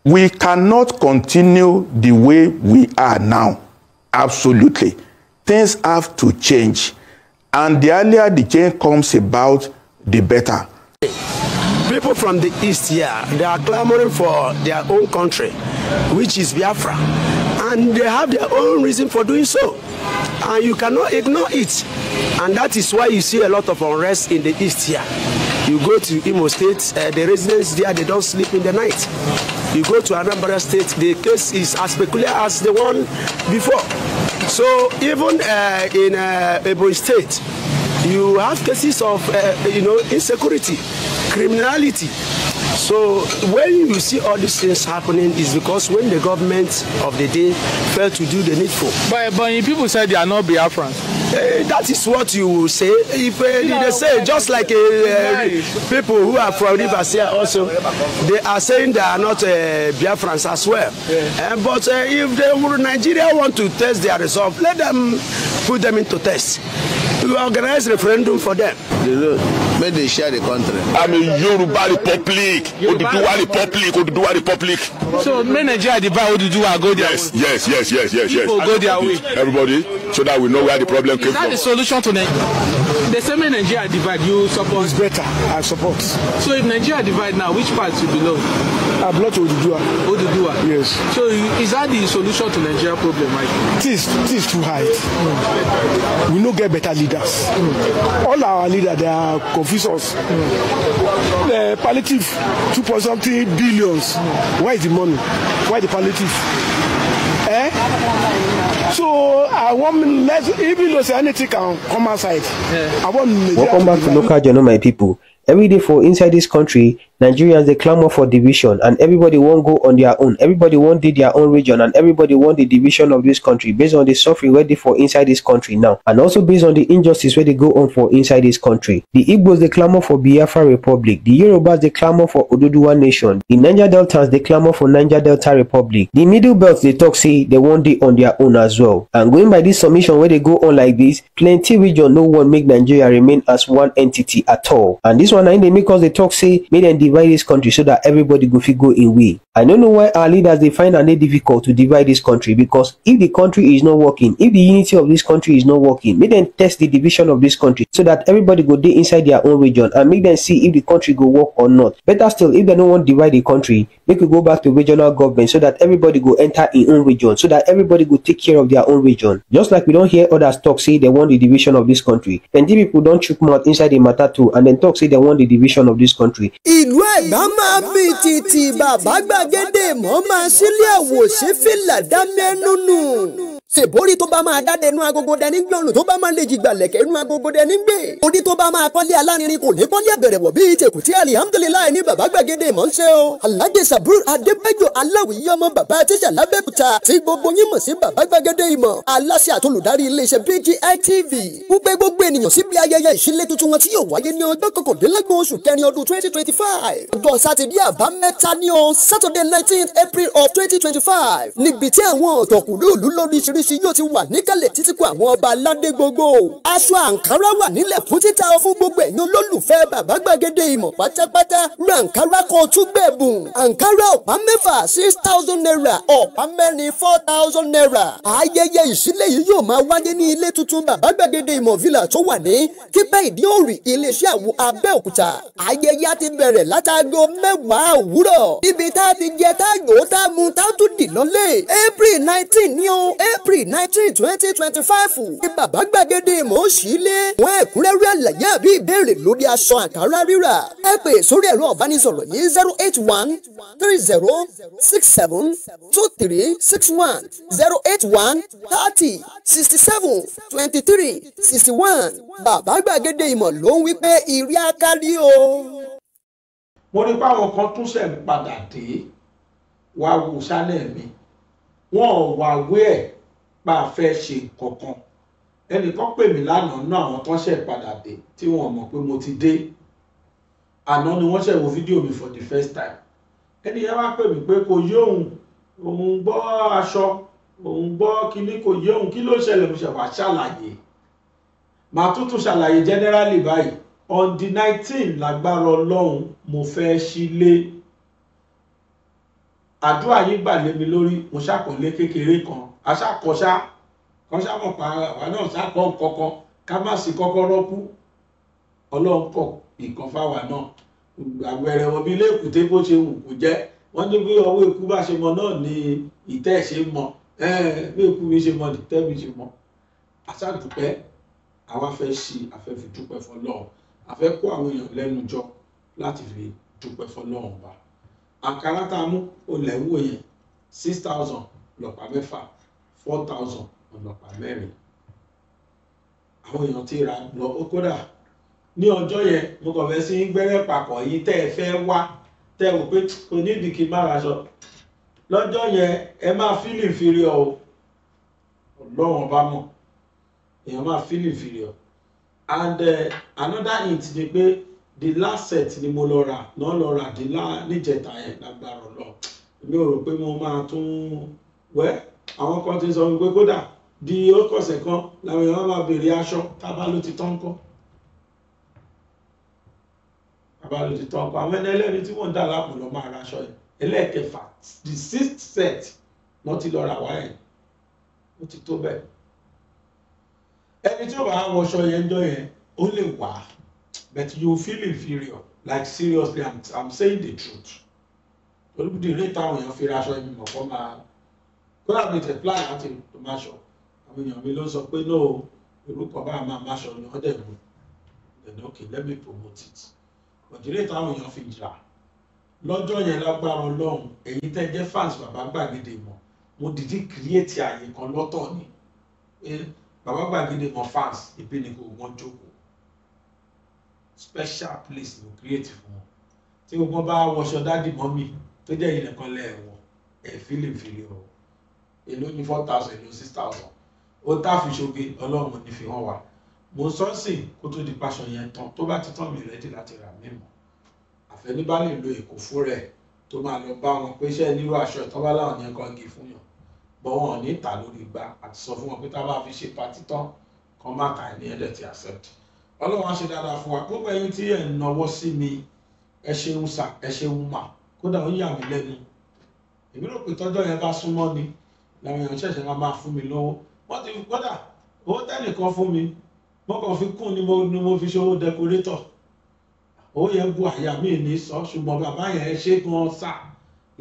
We cannot continue the way we are now. Absolutely. Things have to change. And the earlier the change comes about, the better. People from the east here, they are clamoring for their own country, which is Biafra. And they have their own reason for doing so. And you cannot ignore it. And that is why you see a lot of unrest in the east here. You go to Imo State, the residents there, they don't sleep in the night. You go to Anambra State, the case is as peculiar as the one before. So even in Ebonyi State, you have cases of insecurity, criminality, So when you see all these things happening, is because when the government of the day failed to do the needful. But people said they are not Biafrans. That is what you will say. If they say, just like people who are from Rivers here also, they are saying they are not Biafrans as well. Yeah. But if Nigeria want to test their resolve, let them put them into test. We organize referendum for them. May they share the country. I'm a Yoruba Republic. Oduduwa Republic. So may Nigeria divide Oduduwa go their way? Yes. People go their way. Everybody, so that we know where the problem came from. Is that the solution to Nigeria? They say may Nigeria divide, you support? It's better, I support. So if Nigeria divide now, which part you belong? I belong to Oduduwa. Oduduwa? Yes. So is that the solution to Nigeria problem, right? It is too high. We no get better leaders. All our leaders, they are confused us. The palliative, 2.something billions. Where is the money? Why the palliative? So I want even though anything can come outside. I want. Welcome back to Local Journal, my people. Every day for inside this country, Nigerians, they clamor for division, and everybody won't go on their own. Everybody won't do their own region, and everybody want the division of this country based on the suffering where they for inside this country now, and also based on the injustice where they go on for inside this country. The Igbos, they clamor for Biafra Republic. The Yorubas, they clamor for Oduduwa Nation. The Niger Deltans, they clamor for Niger Delta Republic. The Middle Belt, they talk say they want it on their own as well. And going by this submission where they go on like this, plenty region no one make Nigeria remain as one entity at all. And this one, they make us they talk say make them divide this country so that everybody go fit go in way. I don't know why our leaders they find it difficult to divide this country, because if the country is not working, if the unity of this country is not working, make them test the division of this country so that everybody go dey inside their own region and make them see if the country go work or not. Better still, if they don't want to divide the country, make we go back to regional government so that everybody go enter in own region, so that everybody go take care of their own region. Just like we don't hear others talk say they want the division of this country. Plenty people don't chook mouth inside the matter too, and then talk say they want the division of this country. Ìlú Ẹ̀gbá máa bí títí bàbá gbàgede mọ́ máa sílé àwòṣe fìlà dá mẹ́nu nù. Ṣèbórí tó bá máa dáde inú agogo dẹni gbọ́rùn tó bá máa lè jìgbà lẹ̀kẹ̀ inú agogo dẹni gbé. Orí tó bá máa kọ́lé alárinrin kò ní kọ́lé àbẹ̀rẹ̀wọ̀ bíi tèkùtì alihamudulilayi ní bàbá gbàgede mọ̀ ń ṣe o. Alhaji Sabur Adébáyọ̀ Aláwìyí ọmọ bàbá tíṣà lábẹ́kúta tí gbogbo yín mọ̀ sí bàbá gbàgede ìmọ̀. Aláṣẹ àtolùdarí iléeṣẹ́ BGI TV. Wípé gbogbo ènìyàn síbi ayẹyẹ ìṣílẹ̀ tuntun wọn tí yóò wáyé ní ọjọ́ kọkàndínlọ́gbọ̀n oṣù kẹrin ọdún 2025. Ọjọ́ Sátidé àbámẹ́ta ní o Saturday 19th April of 2025. Níbi tí àwọn ọ̀tọ̀kùlú lóríṣiríṣi yóò ti wà níkàlẹ̀ títí kó àwọn ọba aládé gbogbo. Aṣọ àǹkárá wà nílẹ̀ fún títà fún gbogbo ẹ̀yin olólùfẹ́ bàbá gbàgede ìmọ̀ pátápátá. Ra àǹkárá kan tún gbẹ̀bùn. Àǹkárá ọ̀pá mẹ́fà 6,000 naira, ọ̀pá mẹ́rin 4,000 naira. Ayẹyẹ ìṣílẹ̀ yìí yóò máa wáyé ní ilé tuntun bàbá gbàgede ìmọ̀ villa tó wà ní Kípẹ́ Ìdí-Òrì, iléeṣẹ́ àwo Abẹ́òkúta. Ayẹyẹ ti bẹ̀rẹ̀ látago 10 òwúrọ̀. Ibi tá a ti jẹ tá a yòó tá a mu tá a tún dì lọ́lé. April 19 ní o April 19 2025. Ní bàbá gbàgede ìmọ̀ òṣìlẹ̀. Wọ́n ẹ̀kúnrẹ́rẹ́ àlàyé àbí ìbéèrè lórí aṣọ àǹkárá rírà. Ẹ pè sórí ẹ̀rọ ìbánisọ̀rọ̀ yìí 081 30 67 23 61 081 30 67 23 61. Bàbá gbàgede ìmọ̀ ló ń wí pé ìrí akárí o. Mo ní báwọn kan tún ṣe ń padà dé wá wo sálẹ̀ mi. Wọ́n ò wá wé ẹ̀ bá a fẹ́ ṣe kankan. Ẹnìkan pè mí lánàá náà àwọn tó ṣe padà dé tí wọ́n mọ̀ pé mo ti dé. Àná ni wọ́n ṣe wo fídíò mi for the first time. Ẹni yẹn wá pè mí pé kò yé òun gbọ́ aṣọ, òun gbọ́ kíní kò yé òun, kí ló ṣẹlẹ̀ mo ṣe wá ṣàlàyé. Màá tún ṣàlàyé generally báyìí. On the 19 lágbára Ọlọ́run mo fẹ́ sílé. Àdúrà yín gbà lé mi lórí, mo ṣàkọlé kékeré kan. Aṣàkọṣá kan ṣàmọ̀ pa àwa náà ṣàkọ kankan ká má sí kọ́kọ́rọ́ kú. Ọlọ́run kọ̀ ìkan fáwa náà. Àwẹ̀rẹ̀ wọn bí ilé èkúté bó ṣe wù kó jẹ́. Wọ́n ní bí ọwọ́ èkú bá ṣe mọ náà ni ìtẹ́ ṣe mọ. Bí èkú mi ṣe mọ ni ìtẹ́ mi ṣe mọ. Aṣàdúpẹ́ àwa fẹ́ ṣí afẹ́ fi dúpẹ́ fọlọ́run. Afẹ́ kó àwọn èèyàn lẹ́nu jọ láti fi dúpẹ́ fọlọ́run bá. Àǹkárá tá a mú olè ń wò yẹn 6,000 lọ́pàá mẹ́fà 4,000 lọ́pàá mẹ́rin. Àwọn èèyàn ti ra lọ kódà ní ọjọ́ yẹn mo kàn fẹ́ sí gbẹ́rẹ́ papọ̀ yìí tẹ́ ẹ fẹ́ wá tẹ́ wò pé kò ní ìdí kí n má raṣọ lọ́jọ́ yẹn ẹ máa feel inferior o ọlọ́wọ́n bá mọ̀ èèyàn máa feel inferior and another hint ni pé the last set ni mo lọ rà náà lọ rà níjẹta yẹn lágbára lọ mi ò rò pé mo máa tún wẹ́ àwọn kan ti sọ wípé kódà di ókọ̀ọ̀sẹ̀ kan làwọn èèyàn máa béèrè aṣọ tábà ló ti tán kọ́ tábà ló ti tán kọ́ àwọn ẹni ẹlẹ́ni tí wọ́n ń dà láàmú lọ máa raṣọ yẹn ẹlẹ́ẹ̀kẹfà the 6th set náà ti lọ rà wá yẹn ó ti tó bẹ́ẹ̀ ẹni tí ó bá wọṣọ yẹn jọ yẹn ó lè wà but you feel inferior like seriously I'm saying the truth olùdí rate táwọn èèyàn fi raṣọ yẹn mọ̀ kọ́ máa kó dàbí tẹ̀ plan láti tó máa ṣọ àwọn èèyàn mi ló sọ pé no orúkọ bá máa máa ṣọ ni wọ́n dẹ̀ mú then okay let me promote it òjìrè táwọn èèyàn fi jà lọ́jọ́ yẹn lágbára ọlọ́run èyí tẹ́ jẹ́ fans bàbá gbàgede mọ̀ mo dìdí create àyè kan lọ́tọ̀ ni bàbá gbàgede mọ̀ fans ìbí ni kò wọ́n jókòó special place mo create fún wọn tí gbogbo bá wọṣọ dádì mọ́mì tó jẹ́ ilẹ̀ kan lẹ́ẹ̀wọ̀ ẹ̀ fílẹ̀ o èló ní 4,000 èló 6,000 ó tá fi ṣoge ọlọ́run ní fi hàn wá mo sọ́ọ̀sì kó tó di paṣọ yẹn tán tó bá ti tán mi rẹ́dí láti rà mímọ́ àfẹ́ní bá lè lo èkó fún rẹ̀ tó máa lọ bá wọn pé iṣẹ́ nírú aṣọ ìtọ́wá láwọn yẹn kan gé fún yàn bọ́ wọn ní ìta lórí igbá àti sọ fún wọn pé tá a bá fi ṣe patí tán kan má ta ẹni ẹ̀dẹ̀ ti accept ọlọ́run á ṣe dáadáa fún wa gbogbo ẹ̀yin tí ẹ̀ ń nawọ́ sí mi ẹ ṣeun sà ẹ ṣeun mà kódà ó yà mí lẹ́nu èmi rò pé tọ́jọ́ yẹn bá súnmọ́ ni làwọn èèyàn ṣẹ̀ṣẹ̀ máa fún mi lówó wọ́n ti kódà owó tẹ́nìkan fún mi mo kàn fi kún ni mo fi ṣòwò decorator owó yẹn bu àyà mi ní sọ ṣùgbọ́n bàbá yẹn ṣe gan sà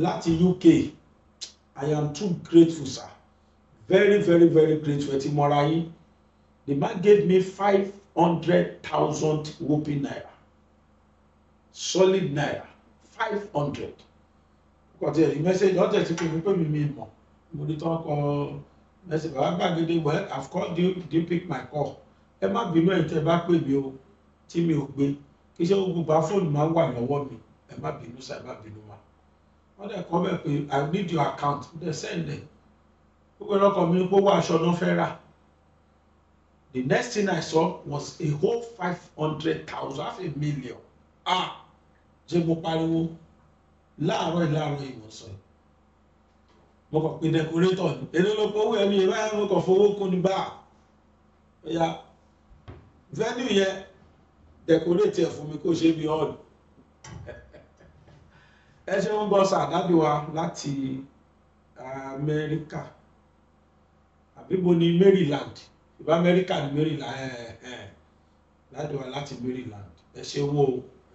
láti UK I am too grateful sir very very very grateful ẹ ti mọ́ra yín the man gave me 500,000 whooping naira solid naira 500 kò tí ẹ rí message ọ̀tẹ̀ tí kò fi pé mi mọ̀ mo ní tán kọ message bàbá gbàgede well I've called you didn't pick my call ẹ má bínú ẹ̀yin tẹ́ bá pè mí o tí mi ò gbé kí ṣe gbogbo bá fóònù máa ń wà lọ́wọ́ mi ẹ má bínú sá ẹ má bínú ma wọ́n dẹ̀ kọ́ bẹ́ẹ̀ pé I need your account dẹ̀ send ẹ̀ gbogbo ẹlọ́kọ̀ mi gbówó aṣọ náà fẹ́ rà the next thing I saw was a whole 500,000 half a million jẹ́ mo pariwo láàárọ̀ ìwòsàn yìí mo kàn pé decorator ni èdè ló pọ̀ owó ẹ̀mí ẹ̀ báyìí mo kàn fowó kún ní bá ẹ̀yà venue yẹn decorate ẹ̀ fún mi kó ṣe bí hall ẹ ṣe ń bọ́ sàdádì wa láti Amẹ́ríkà àbíbo ní Maryland ìbá Amẹ́ríkà ní Maryland dádì wa láti Maryland ẹ ṣe wo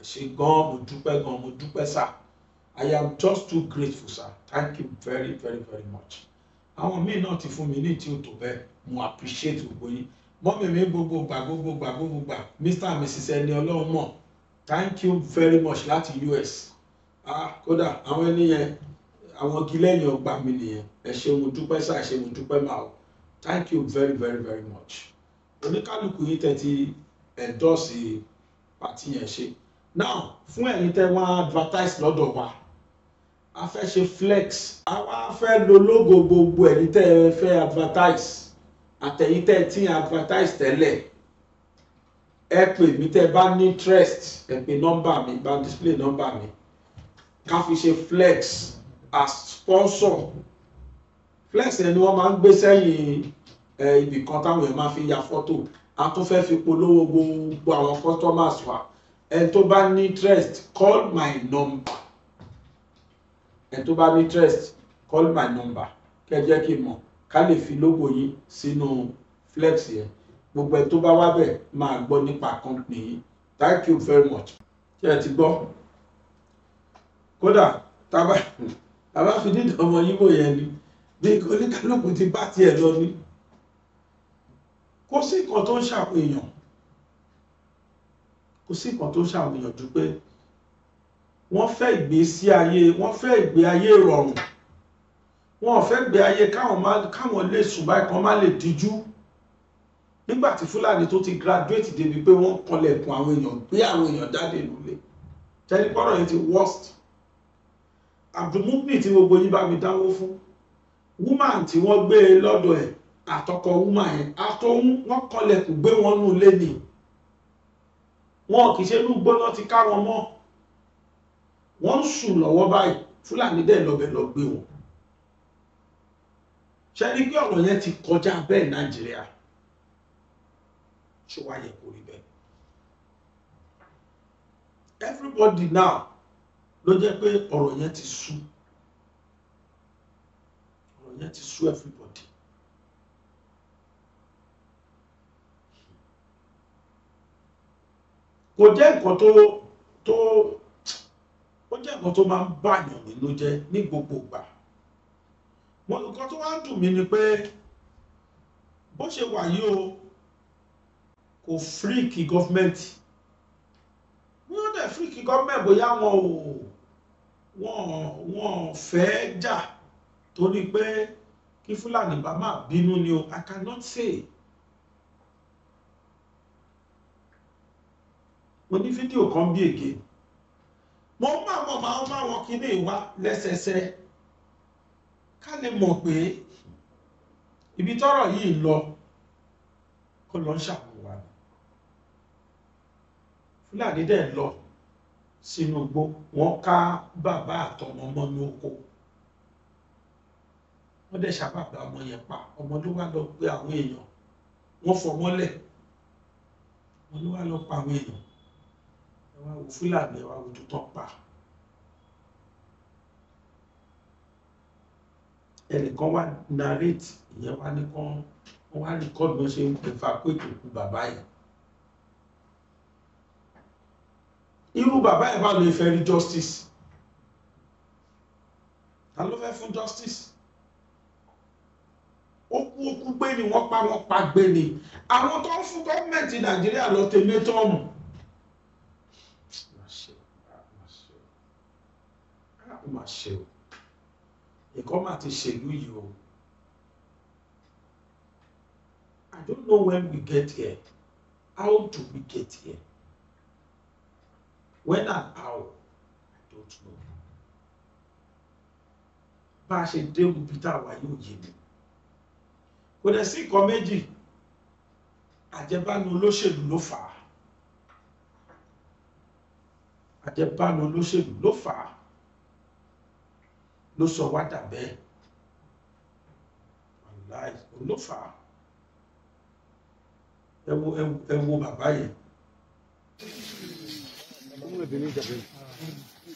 ẹ ṣe gan mo dúpẹ́ sà I am just too grateful sir thank you very very very much àwọn míì náà ti fún mi ní tí ó tó bẹ́ẹ̀ mo appreciate gbogbo yín mọ́mí mi gbogbo gbà Mr and Mrs ẹni ọlọ́run mọ̀ thank you very much láti US kódà àwọn ẹni yẹn àwọn gilẹ́yìn ọgbà mi nìyẹn ẹ ṣé mo dúpẹ́ sá ẹ ṣé mo dúpẹ́ máa o thank you very very very much oníkálukú yìí tẹ́ ti endorse pàtí yẹn ṣe now fún ẹ̀yin tẹ́ wọ́n advertise lọ́dọ̀ wa a fẹ́ ṣe flex àwa fẹ́ lo logo gbogbo ẹ̀yin tẹ́ fẹ́ advertise àtẹ̀yin tẹ́ tí advertise tẹ́lẹ̀ ẹ pè mí tẹ́ bá ní interest ẹ pè nọ́mbà mi bá display nọ́mbà mi ká fi ṣe flex as sponsor flex ẹni wọ́n máa ń gbé sẹ́yìn ibì kan táwọn èèyàn máa fi ya fọ́tò a tún fẹ́ fi polówó gbogbo àwọn customers wa ẹni tó bá ní interest call my number ẹni tó bá ní interest call my number kẹ́ jẹ́ kí n mọ̀ ká lè fi logo yín sínú flex yẹn gbogbo ẹni tó bá wá bẹ̀ máa gbọ́ nípa company yín thank you very much ṣé ẹ ti gbọ́ kódà tàbá fi dídì ọmọ yíbò yẹn ni bí oníkálùkù ti bá tiẹ̀ lọ ní kò sí nǹkan tó ń ṣàpèyàn kò sí nǹkan tó ń ṣàpèyàn jù pé wọ́n fẹ́ ìgbésí ayé wọ́n fẹ́ ìgbé ayé rọrùn wọ́n fẹ́ ìgbé ayé káwọn lè sùn báyìí kan má lè díjú nígbà tí Fúlàní tó ti graduate débi pé wọ́n kanlẹ̀kùn àwọn èèyàn gbé àwọn èèyàn jáde lólè tẹ́lẹ̀ pọ́nrọ̀ yẹn ti worst Abdulmukni tí gbogbo yín bá mi dáwó fún, woman tí wọ́n gbé lọ́dọ̀ ẹ̀ àtọkọ woman yẹn àtọ̀hún wọ́n kọlẹ̀kùn gbé wọn nù lé ní wọn kì í ṣe lúgbó náà ti ká wọn mọ́, wọ́n ń sùn lọ́wọ́ báyìí, Fúlàní dẹ̀ lọ́bẹ̀ lọ gbé wọn. Ṣé ní pé ọ̀rọ̀ yẹn ti kọjá bẹ́ẹ̀ Nàìjíríà? Ṣé wá yẹ kó rí bẹ́ẹ̀? Everybody now ló jẹ́ pé ọ̀rọ̀ yẹn ti sú, ọ̀rọ̀ yẹn ti sú everybody. Kò jẹ́ nǹkan ó jẹ́ nǹkan tó máa ń bàyàn nínú jẹ́ ní gbogbo ìgbà. Nǹkan tó wá ń dùn mí ni pé bó ṣe wà yìí o kò fríkì gọ́fmẹ̀ntì, wọ́n dẹ̀ fríkì gọ́fmẹ̀ntì bóyá wọ́n fẹ́ jà torí pé kí Fúlàní bá máa bínú ni o, I cannot say. Mo ní fídíò kan bí èké, mo máa wọn kíní wá lẹ́sẹsẹ ká lè mọ̀ pé ibi tọ́rọ̀ yìí lọ kó lọ ń ṣàmúwà ní. Fúlàní dẹ̀ lọ sínú igbó, wọ́n ká bàbá àtọmọ mọ́ ní oko, wọ́n dẹ̀ ṣàbàbà ọmọ yẹn pa, ọmọ ló wá lọ pé àwọn èèyàn, wọ́n fọmọ́lẹ̀, wọ́n ló wá lọ pa àwọn èèyàn. Ẹ wá wo Fúlàní, ẹ wá wo tó tán pa. Ẹnìkan wá narrate, ìyẹn wá ní kán wọ́n wá record bó ṣe ń pèfà pé ìkòkù bàbá yẹn. Irú bàbá yẹn bá lè fẹ́ rí justice, ta ló fẹ́ fún justice? Ó kú gbé ni, wọ́n pa gbé ni. Àwọn tó ń fún gọ́ọ̀mẹ̀ntì Nàìjíríà lọ tẹ̀mẹ́tọ́ọ̀mù. Má ṣe o, ẹ̀kọ́ máa ti ṣèlú yìí o. I don't know when we get here. How do we get here? When and how? I don't know. Bá a ṣe dé ibi tá a wà yóò yé mi. Kò dẹ̀ sí nǹkan méjì, àjẹbánu olóṣèlú ló fà á. Àjẹbánu olóṣèlú ló fà á, ló sọ wá dà bẹ́ẹ̀. Wàláì ló fà á. Ẹ wo bàbá yẹn.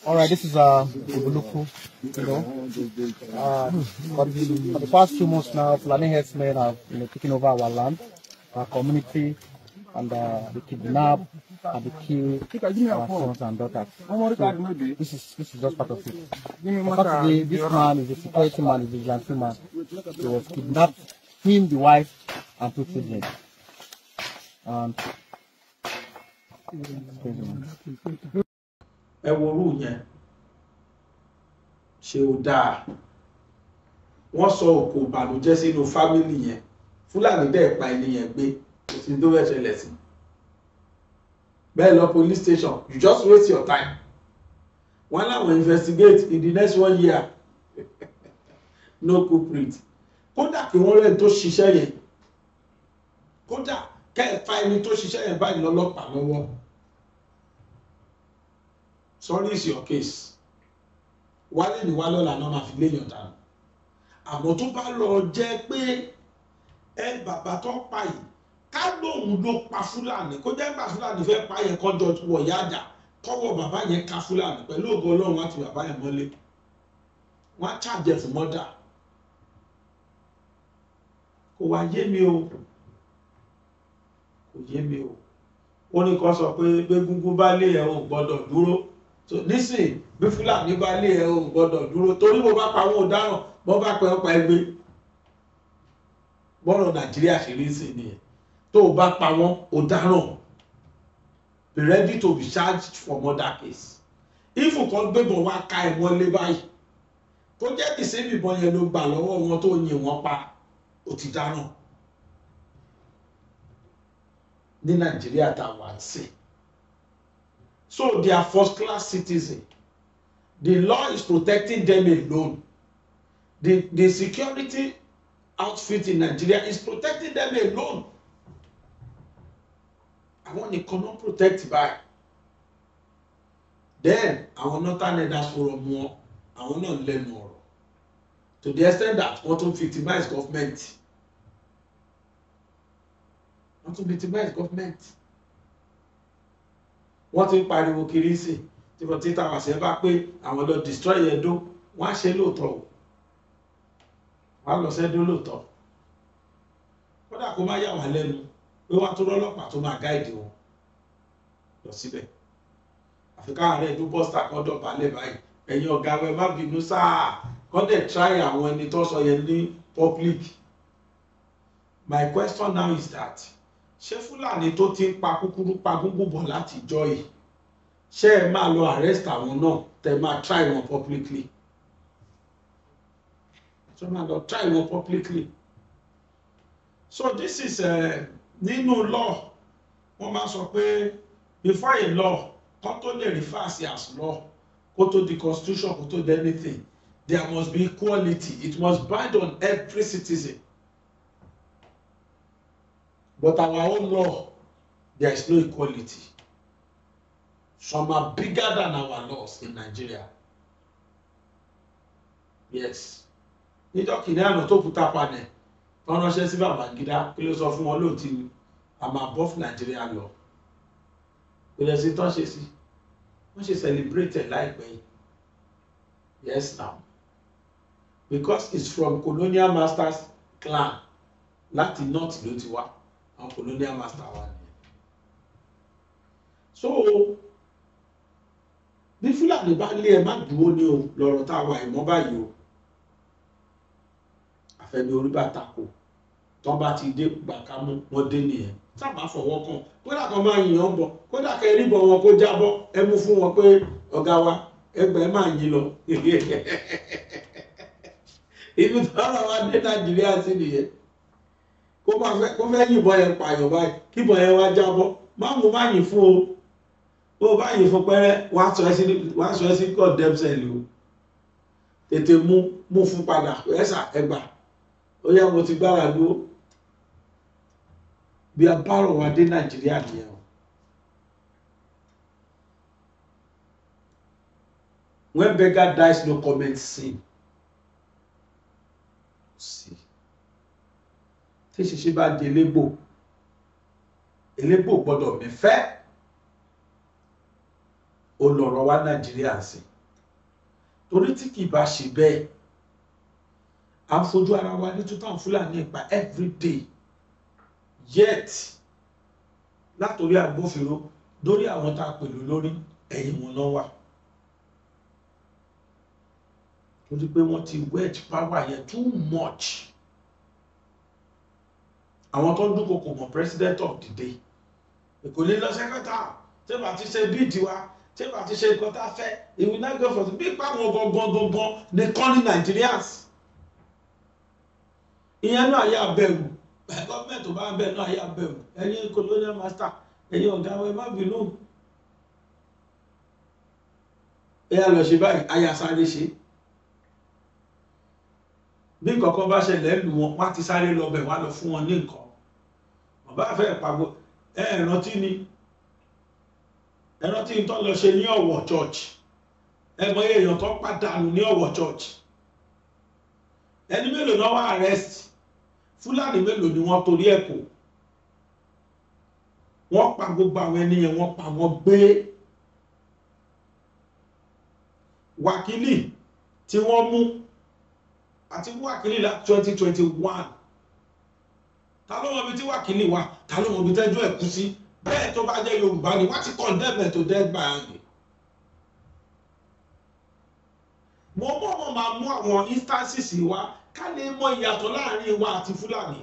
All right, this is Ubuluku, you know. For the past few months now, Fulani herdsmen have taken over our land, our community, and they kidnap and they kill our sons and daughters. So this is just part of it. Unfortunately, this man is a security man, is a vigilante man. He was kidnapped, him, the wife, and 2 children. And ẹ wo orú yẹn ṣe ó dáa, wọ́n sọ òkò ìbànújẹ́ sínú fámìlì yẹn, Fúlàní dẹ̀ pa ẹni yẹn gbé, kò sí tó fẹ́ ṣẹlẹ̀ sí. Bẹ́ẹ̀ lọ police station, you just waste your time. Wọ́n láwọn investigate in the next 1 year. No culprit. Kódà kí wọ́n rẹ̀ tó ṣiṣẹ́ yẹn, kódà kẹ́ẹ̀fà ẹni tó ṣiṣẹ́ yẹn báyìí lọ́lọ́pàá lọ́wọ́. Sorry is your case. Wálé ní wálé ọ̀la náà máa fi léèyàn dànù. Àmọ́ tó bá lọ jẹ́ pé ẹ bàbá tó pa yìí, ká lóun ló pa Fúlàní, kó jẹ́ gbà Fúlàní fẹ́ pa yẹn kọjọ wọ̀ yáàjà, kọ́wọ́ bàbá yẹn ká Fúlàní pẹ̀lú ògo Ọlọ́run àti bàbá yẹn mọ́lé. Wọ́n á charge fún murder. Kò wá yé mi o. Kò yé mi o. Ó ní kan sọ pé gbégúngún bá lé ẹ ò gbọ́dọ̀ dúró. So nísìn bí Fúlàní bá lé ẹ ò gbọ́dọ̀ dúró torí bó bá pa àwọn ọ̀daràn, bó bá pẹ́ ọpa ẹgbẹ́. Bọ́rọ̀ Nàìjíríà ṣe rí sí nìyẹn. Tó o bá pa wọ́n ọ̀daràn, be ready to be charged for murder case. If kan gbébọn wá ká ẹ mọ́lé báyìí, tó jẹ́ kì í sí ìbọn yẹn ló gbà lọ́wọ́ wọn tó yin wọ́n pa, ó ti dáràn. Ní Nàìjíríà tá a wà sí. So they are first class citizens. The law is protecting them alone. The security outfit in Nigeria is protecting them alone. Àwọn nìkan náà protect by. Then àwọn Northern Elders Forum wọn, àwọn náà lẹ́nu ọ̀rọ̀. To the extent that wọ́n tún victimize government. Wọ́n tún victimize government. Wọ́n ti ń pariwo kiri sí tí wọ́n ti tàwọn àṣẹ bá pé àwọn lọ destroy Edo, wọ́n á ṣe lóòótọ́ o. Wọ́n á lọ sẹ́dó lóòótọ́. Kódà kó má yà wá lẹ́nu pé wọ́n á tó rọ́lọ́pàá tó máa gáìdì wọn lọ síbẹ̀. Àfi káwọn ará Edo bọ́sítà kan dọ̀bálẹ̀ báyìí. Ẹ̀yin ọ̀gá wẹ̀ má bínú sáà. Kọ́ dẹ̀ try àwọn ẹni tó sọ yẹn ní public. My question now is that ṣé Fúlàní tó ti ń pa kúkúrú pa gúngún bọ̀ láti jọ yìí ṣé ẹ máa lọ arrest àwọn náà tẹ máa try wọn publicly? Ṣé máa lọ try wọn publicly? So this is nínú law wọ́n máa sọ pé before a law kó tó lè refer sí as law kó tó di constitution kó tó di anything there must be equality. It must bind on every citizen. But our own law, there is no equality. Some are bigger than our laws in Nigeria. Yes. Níjọ́ kìíní àná tó kúta panẹ̀, wọ́n ránṣẹ́ sí Babangida kí ló sọ fún wọn lóòótọ́ ni I'm above Nigeria law. Kò lè sí tán ṣe sí. Wọ́n ṣe celebrate láìpẹ́ yìí. Yes now. Because it's from colonial masters clan láti north ló ti wá. Àwọn colonial master wa ni. So bí Fúlàní bá lé ẹ má dúró ní o lọ́rọ̀ tá a wà ìmọ̀ báyìí o. Àfẹ́mi orí bá tako tán bá ti dé gbàkámú wọ́n dé nìyẹn. Sábà fọwọ́ kan kódà kan máa yìnyàn bọ̀ kódà kẹ́ rí bọ̀ wọn kó jábọ́ ẹ mú fún wọn pé ọ̀gá wa ẹgbẹ́ máa yìn lọ. Ibi tó ọ̀rọ̀ wa dé Nàìjíríà sí nìyẹn. Kó fẹ́ yìnbọn yẹn pààyàn báyìí kí ìbọn yẹn wá jábọ́ má yìn fún o. Bó bá yìn fún pẹ́rẹ́ wá sọ ẹ́ sí court dẹ́psẹ̀lì o. Tètè mú fún padà ẹ̀sà ẹgbà ó yá mo ti gbára dúró. Bí a bá rọ̀ wá dé Nàìjíríà nìyẹn o. When beggar dies, no comment sin. See. Tí ṣiṣẹ́ bá di elégbò gbọ́dọ̀ mẹ́fẹ́. Ó lọ̀rọ̀ wá Nàìjíríà sí. Torí tí kì bá ṣe bẹ́ẹ̀, à ń fojú ara wa ní tútàn Fúlàní ìpa every day. Yet, látòrí agbófinró lórí àwọn tá a pèlú lórí ẹ̀yìn wọn náà wà. Torí pé wọ́n ti wedge power yẹn too much. Àwọn tó ń dúnkokò mọ́ president of the day. Èkó lè lọ sẹ́kọ̀tà tí wàá ti ṣe bíìdì wa tí wàá ti ṣe nǹkan tá a fẹ́. He will not go for the big power gangan nìkan ní Nigerians. Ìyẹn náà yà bẹ̀rù. Gọ́ọ̀mẹ̀ntì tó bá ń bẹ̀ náà yà bẹ̀rù. Ẹ̀yin colonial master ẹ̀yin ọ̀gá wọn ẹ má bínú. Ẹ̀yà lọ ṣe báyìí àyà sáré ṣe. Bí nǹkan bá ṣẹlẹ̀ lù wọn wá ti sáré lọ bẹ̀ wá lọ fún wọn ní nǹkan. Bàbá fẹ́ pàgbọ́ ẹ̀rántí tó lọ ṣe ní Ọ̀wọ̀ church. Ẹ̀mọ èèyàn tó pàdánù ní Ọ̀wọ̀ church. Ẹni mélòó náà wá arrest? Fúlàní mélòó ni wọ́n torí ẹ̀ kó? Wọ́n pa gbogbo àwọn ènìyàn wọ́n pa wọ́n gbé. Wákìlì tí wọ́n mú àti wákìlì láti 2021 ta ló mọ̀ bí tí wákìlì wà ta ló mọ̀ bí tẹ́jọ́ ẹ̀kú sí bẹ́ẹ̀ tó bá jẹ́ Yorùbá ni wọ́n ti condemn to death by hanging. Mo mọ̀ máa mú àwọn instances wa ká lè mọ ìyàtọ̀ láàrin wa àti Fúlàní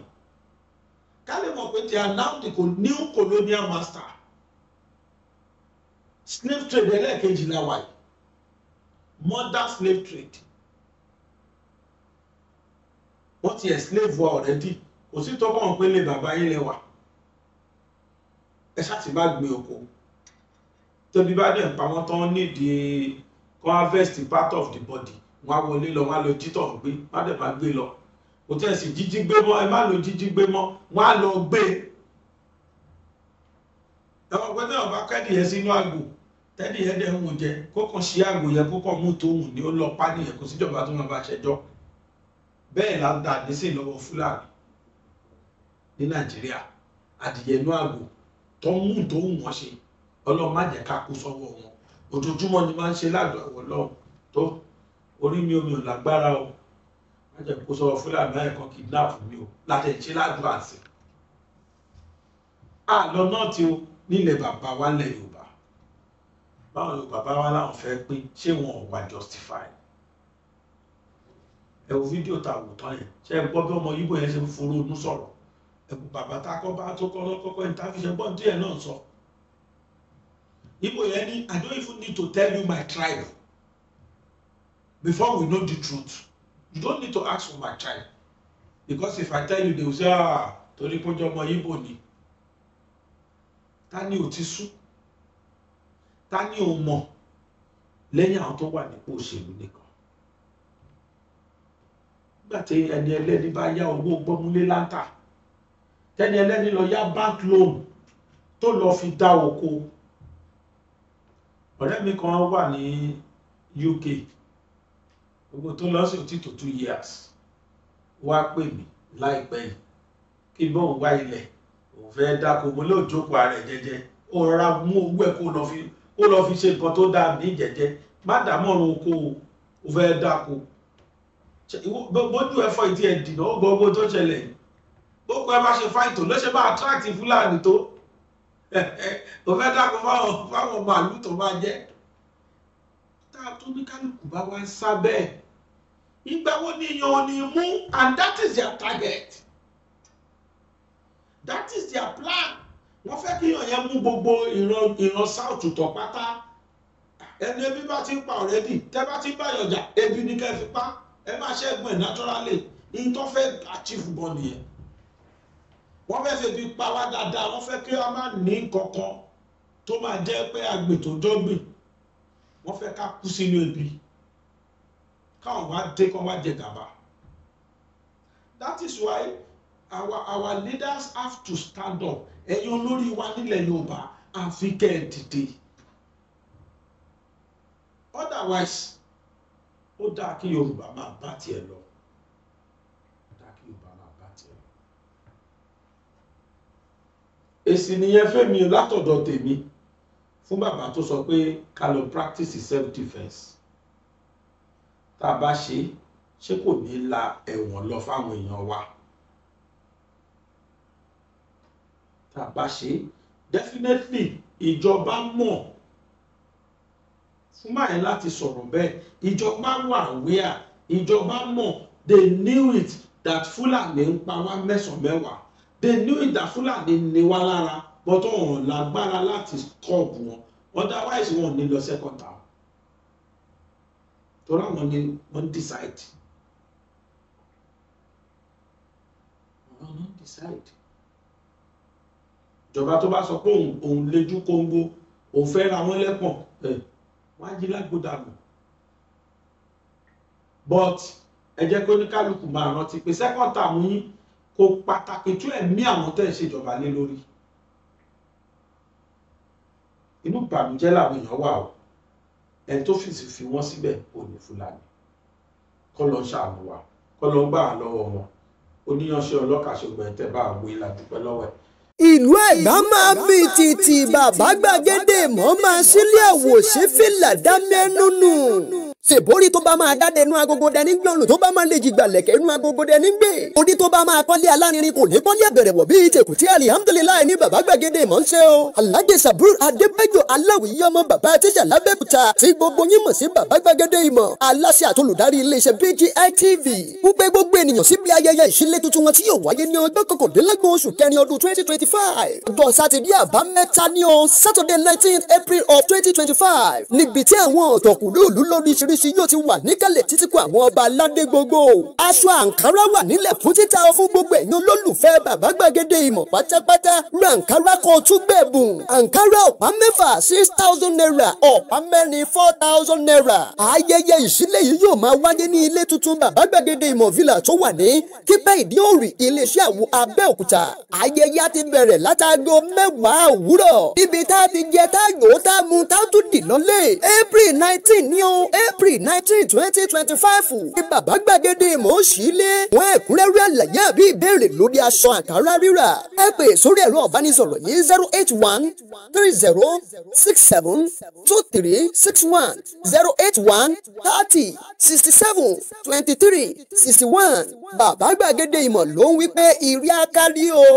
ká lè mọ̀ pé they are now the new colonial master. Slave trade ẹlẹ́ẹ̀kejì la wà yìí modern slave trade. Wọ́n ti enslave wa already. Kò sí tó kàn pé lè bàbá yín lẹ́wà. Ẹ ṣáà ti bá gbé oko. Tóbi bá dẹ̀ ń pa wọ́n tán nídìí kó harvest part of the body wọ́n á wọlé lọ wọ́n á lọ jítọ̀ gbé wọ́n á dẹ̀ máa gbé lọ kò tẹ̀ sí jíjí gbé mọ́ ẹ má lo jíjí gbé mọ́ wọ́n á lọ gbé ẹ̀wọ̀n pé náà bá kẹ́dì yẹn sínú àgbò tẹ́dì yẹn dẹ̀ ń wò jẹ kó kàn ṣí àgbò yẹn kó kàn mú tòun ní ó lọ pa nìyẹn kò síjọba tó máa bá ṣẹjọ́ bẹ́ẹ̀ là ń da nísìn lọ́wọ́ Fúlàní ní Nàìjíríà adìyẹ inú àgbò tó ń mú tó wù wọ́n ṣe Ọlọ́run má jẹ́ ká kú sọ́wọ́ wọn ojoojúmọ́ ni máa ń ṣe ládùúgbò àwọn Ọlọ́run tó orí mi omi ò lágbára o má jẹ́ kó sọ́wọ́ Fúlàní náà ẹ̀kan kidnap mi o láti ṣe ládùúgbò àti àlọ́ náà tí o nílẹ̀ bàbá wa lẹ̀ Yorùbá báwọn Yorùbá bá wá láwọn fẹ́ pín ṣé wọn ò wá justify ẹ wo fídíò tá a wò tán yẹn ṣe é gbọ́ bí ọmọ Yíbò yẹn ṣe ń foró inú sọ̀rọ̀ ẹ kú bàbá tá a kọ́ bá tó kọ́kọ́ ìtàfíṣẹ́ gbọ́n díẹ̀ náà sọ Yíbò yẹn ní I don't even need to tell you my tribe before we know the truth you don't need to ask for my tribe because if I tell you they will say torí pé ọmọ Yíbò ni ta ni ò ti sú ta ni ò mọ̀ lẹ́yìn àwọn tó wà nípò òṣèlú nìkan nígbà tí ẹni ẹlẹ́ni bá yá owó gbọ́múlé láńtà tẹ́ni ẹlẹ́ni lọ yá bank loan tó lọ fi dá oko ọ̀rẹ́ mi kan wà ní UK gbogbo tó lọ sí òtítọ́ 2 years wá pè mí láìpẹ́ yìí kí bóun wá ilẹ̀ òun fẹ́ dáko mo lóò jókòó ààrẹ jẹ́jẹ́ ó rọra mú owó ẹ̀ kó lọ fi ṣe nǹkan tó dáa ní jẹ́jẹ́ má dàmọ́rùn oko ó fẹ́ dáko bójú ẹ̀fọ́ ìdí ẹ̀ dìnà ó gbogbo tó ṣẹlẹ̀ gbogbo ẹ bá ṣe fáìtò ló ṣe máa attract Fúlàní tó ó fẹ́ dáko fáwọn màálù tó máa jẹ́ tá a tó ní kálukú bá wá ń sá bẹ́ẹ̀ ìgbà wo ni èèyàn ò ní mú and that is their target. That is their plan. Wọ́n fẹ́ kí èèyàn yẹn mú gbogbo ìran south tọ̀ pátá. Ẹni ebi bá ti ń pa already, tẹ́ bá ti ń bá yọjà, ebi ní kẹ́ fi pa. Ẹ máa ṣẹ́gun ẹ̀ naturally. Ní tó fẹ́ achieve bọ́ nìyẹn. Wọ́n fẹ́ fi pa wá dáadáa, wọ́n fẹ́ kí a máa ní kankan tó máa jẹ́ pé àgbè tó jọ́gbìn. Wọ́n fẹ́ ká kú sínú ebi. Káwọn wá dé kán wá jẹ gàba. That is why our leaders have to stand up. Ẹ̀yin olórí wa nílẹ̀ Yorùbá àfi kẹ́ ẹ dìde. Otherwise ó dáa kí Yorùbá máa bá tiẹ̀ lọ. Èsì nìyẹn fẹ́mi látọ̀dọ̀ tèmi fún bàbá tó sọ pé ká lọ practice self defence. Tá a bá ṣe kò ní la ẹ̀wọ̀n lọ fáwọn èèyàn wa. Tá a bá ṣe definitely ìjọba mọ̀ fún báyìí láti sọ̀rọ̀ bẹ́ẹ̀ ìjọba wà wíà ìjọba mọ̀ they knew it that Fúlàní ń pa wá mẹ́sàn-án mẹ́wàá they knew it that Fúlàní ní wá lára but wọn lágbára láti stop wọn otherwise wọn ní lọ second term torí àwọn ni wọ́n decide wọ́n decide. Ìjọba tó bá sọ pé òun lejú kóńgó òun fẹ́ ra wọ́n lẹ́pọ̀n wọ́n á jí lágbódàgbò but ẹ jẹ́ kó ní kálukú máa rántí pé second term yín kò pàtàkì tó ẹ̀mí àwọn tẹ́ ẹ̀ ṣèjọba lé lórí inú ìbànújẹ́ làwọn èèyàn wà o ẹni tó fi wọ́n síbẹ̀ ò ní Fúlàní kọ́ lọ ṣàánú wa kọ́ lọ gbà lọ́wọ́ wọn oníyanṣẹ́ ọlọ́kàṣọ́gbọ̀n tẹ́ bá àwọn ìlà dúpẹ́ lọ́wọ́ ẹ̀. ìlú Ẹ̀gbá máa bí títì bàbá gbàgede mọ́ máa sílé àwòṣe fìlà dá mẹ́nu nù. ṣèbórí tó bá máa dáde inú agogo dẹni gbọ̀nrún tó bá máa lè jìgbà lẹ̀kẹ́ inú agogo dẹni gbé. orí tó bá máa kọ́lé alárinrin kò ní kọ́lé àbẹ̀rẹ̀ wọ̀ bíi tèkùtì alihamudulilayi ní bàbá gbàgede mọ̀ ń ṣe o. Alhaji Sabur Adébẹ́jọ aláwìyí ọmọ bàbá tíṣà lábẹ́kúta tí gbogbo yín mọ̀ sí bàbá gbàgede ìmọ̀ aláṣẹ àtolùdarí iléeṣẹ́ BGI TV. wípé gbogbo ènìyàn síbi ayẹyẹ ìṣílẹ̀ tuntun wọn tí yóò wáyé ní ọjọ́ kọkàndínlọ́gbọ̀n oṣù kẹrin ọdún 2025. ọjọ́ sátidé àbámẹ́ta ní o Saturday 19th April of 2025. níbi tí àwọn ọ̀tọ̀kùlú òlú lóríṣiríṣi lóríṣiríṣi yóò ti wà níkàlẹ̀ títí kó àwọn ọba aládé gbogbo. aṣọ àǹkárá wà nílẹ̀ fún títà fún gbogbo ẹ̀yin olólùfẹ́ bàbá gbàgede ìmọ̀ pátápátá. ra àǹkárá kan tún gbẹ̀bùn. àǹkárá ọ̀pá mẹ́fà 6,000 naira, ọ̀pá mẹ́rin 4,000 naira. ayẹyẹ ìṣílẹ̀ yìí yóò máa wáyé ní ilé tuntun bàbá gbàgede ìmọ̀ villa tó wà ní kípẹ́ ìdíòrì iléeṣẹ́ àwo Abẹ́òkúta. ayẹyẹ ti bẹ̀rẹ̀ látago 10 òwúrọ̀. ibi tá a ti jẹ tá a yòó tá a mu tá a tún dì lọ́lẹ̀. April 19 ní o, April 19, 2025. ní bàbá gbàgede ìmọ̀ òṣìlẹ̀. wọ́n ẹ̀kúnrẹ́rẹ́ àlàyé àbí ìbéèrè lórí aṣọ àǹkárá rírà. ẹ pè sórí ẹ̀rọ ìbánisọ̀rọ̀ yìí 081 30 67 23 61 081 30 67 23 61. bàbá gbàgede ìmọ̀ ló ń wí pé ìrí akárí o.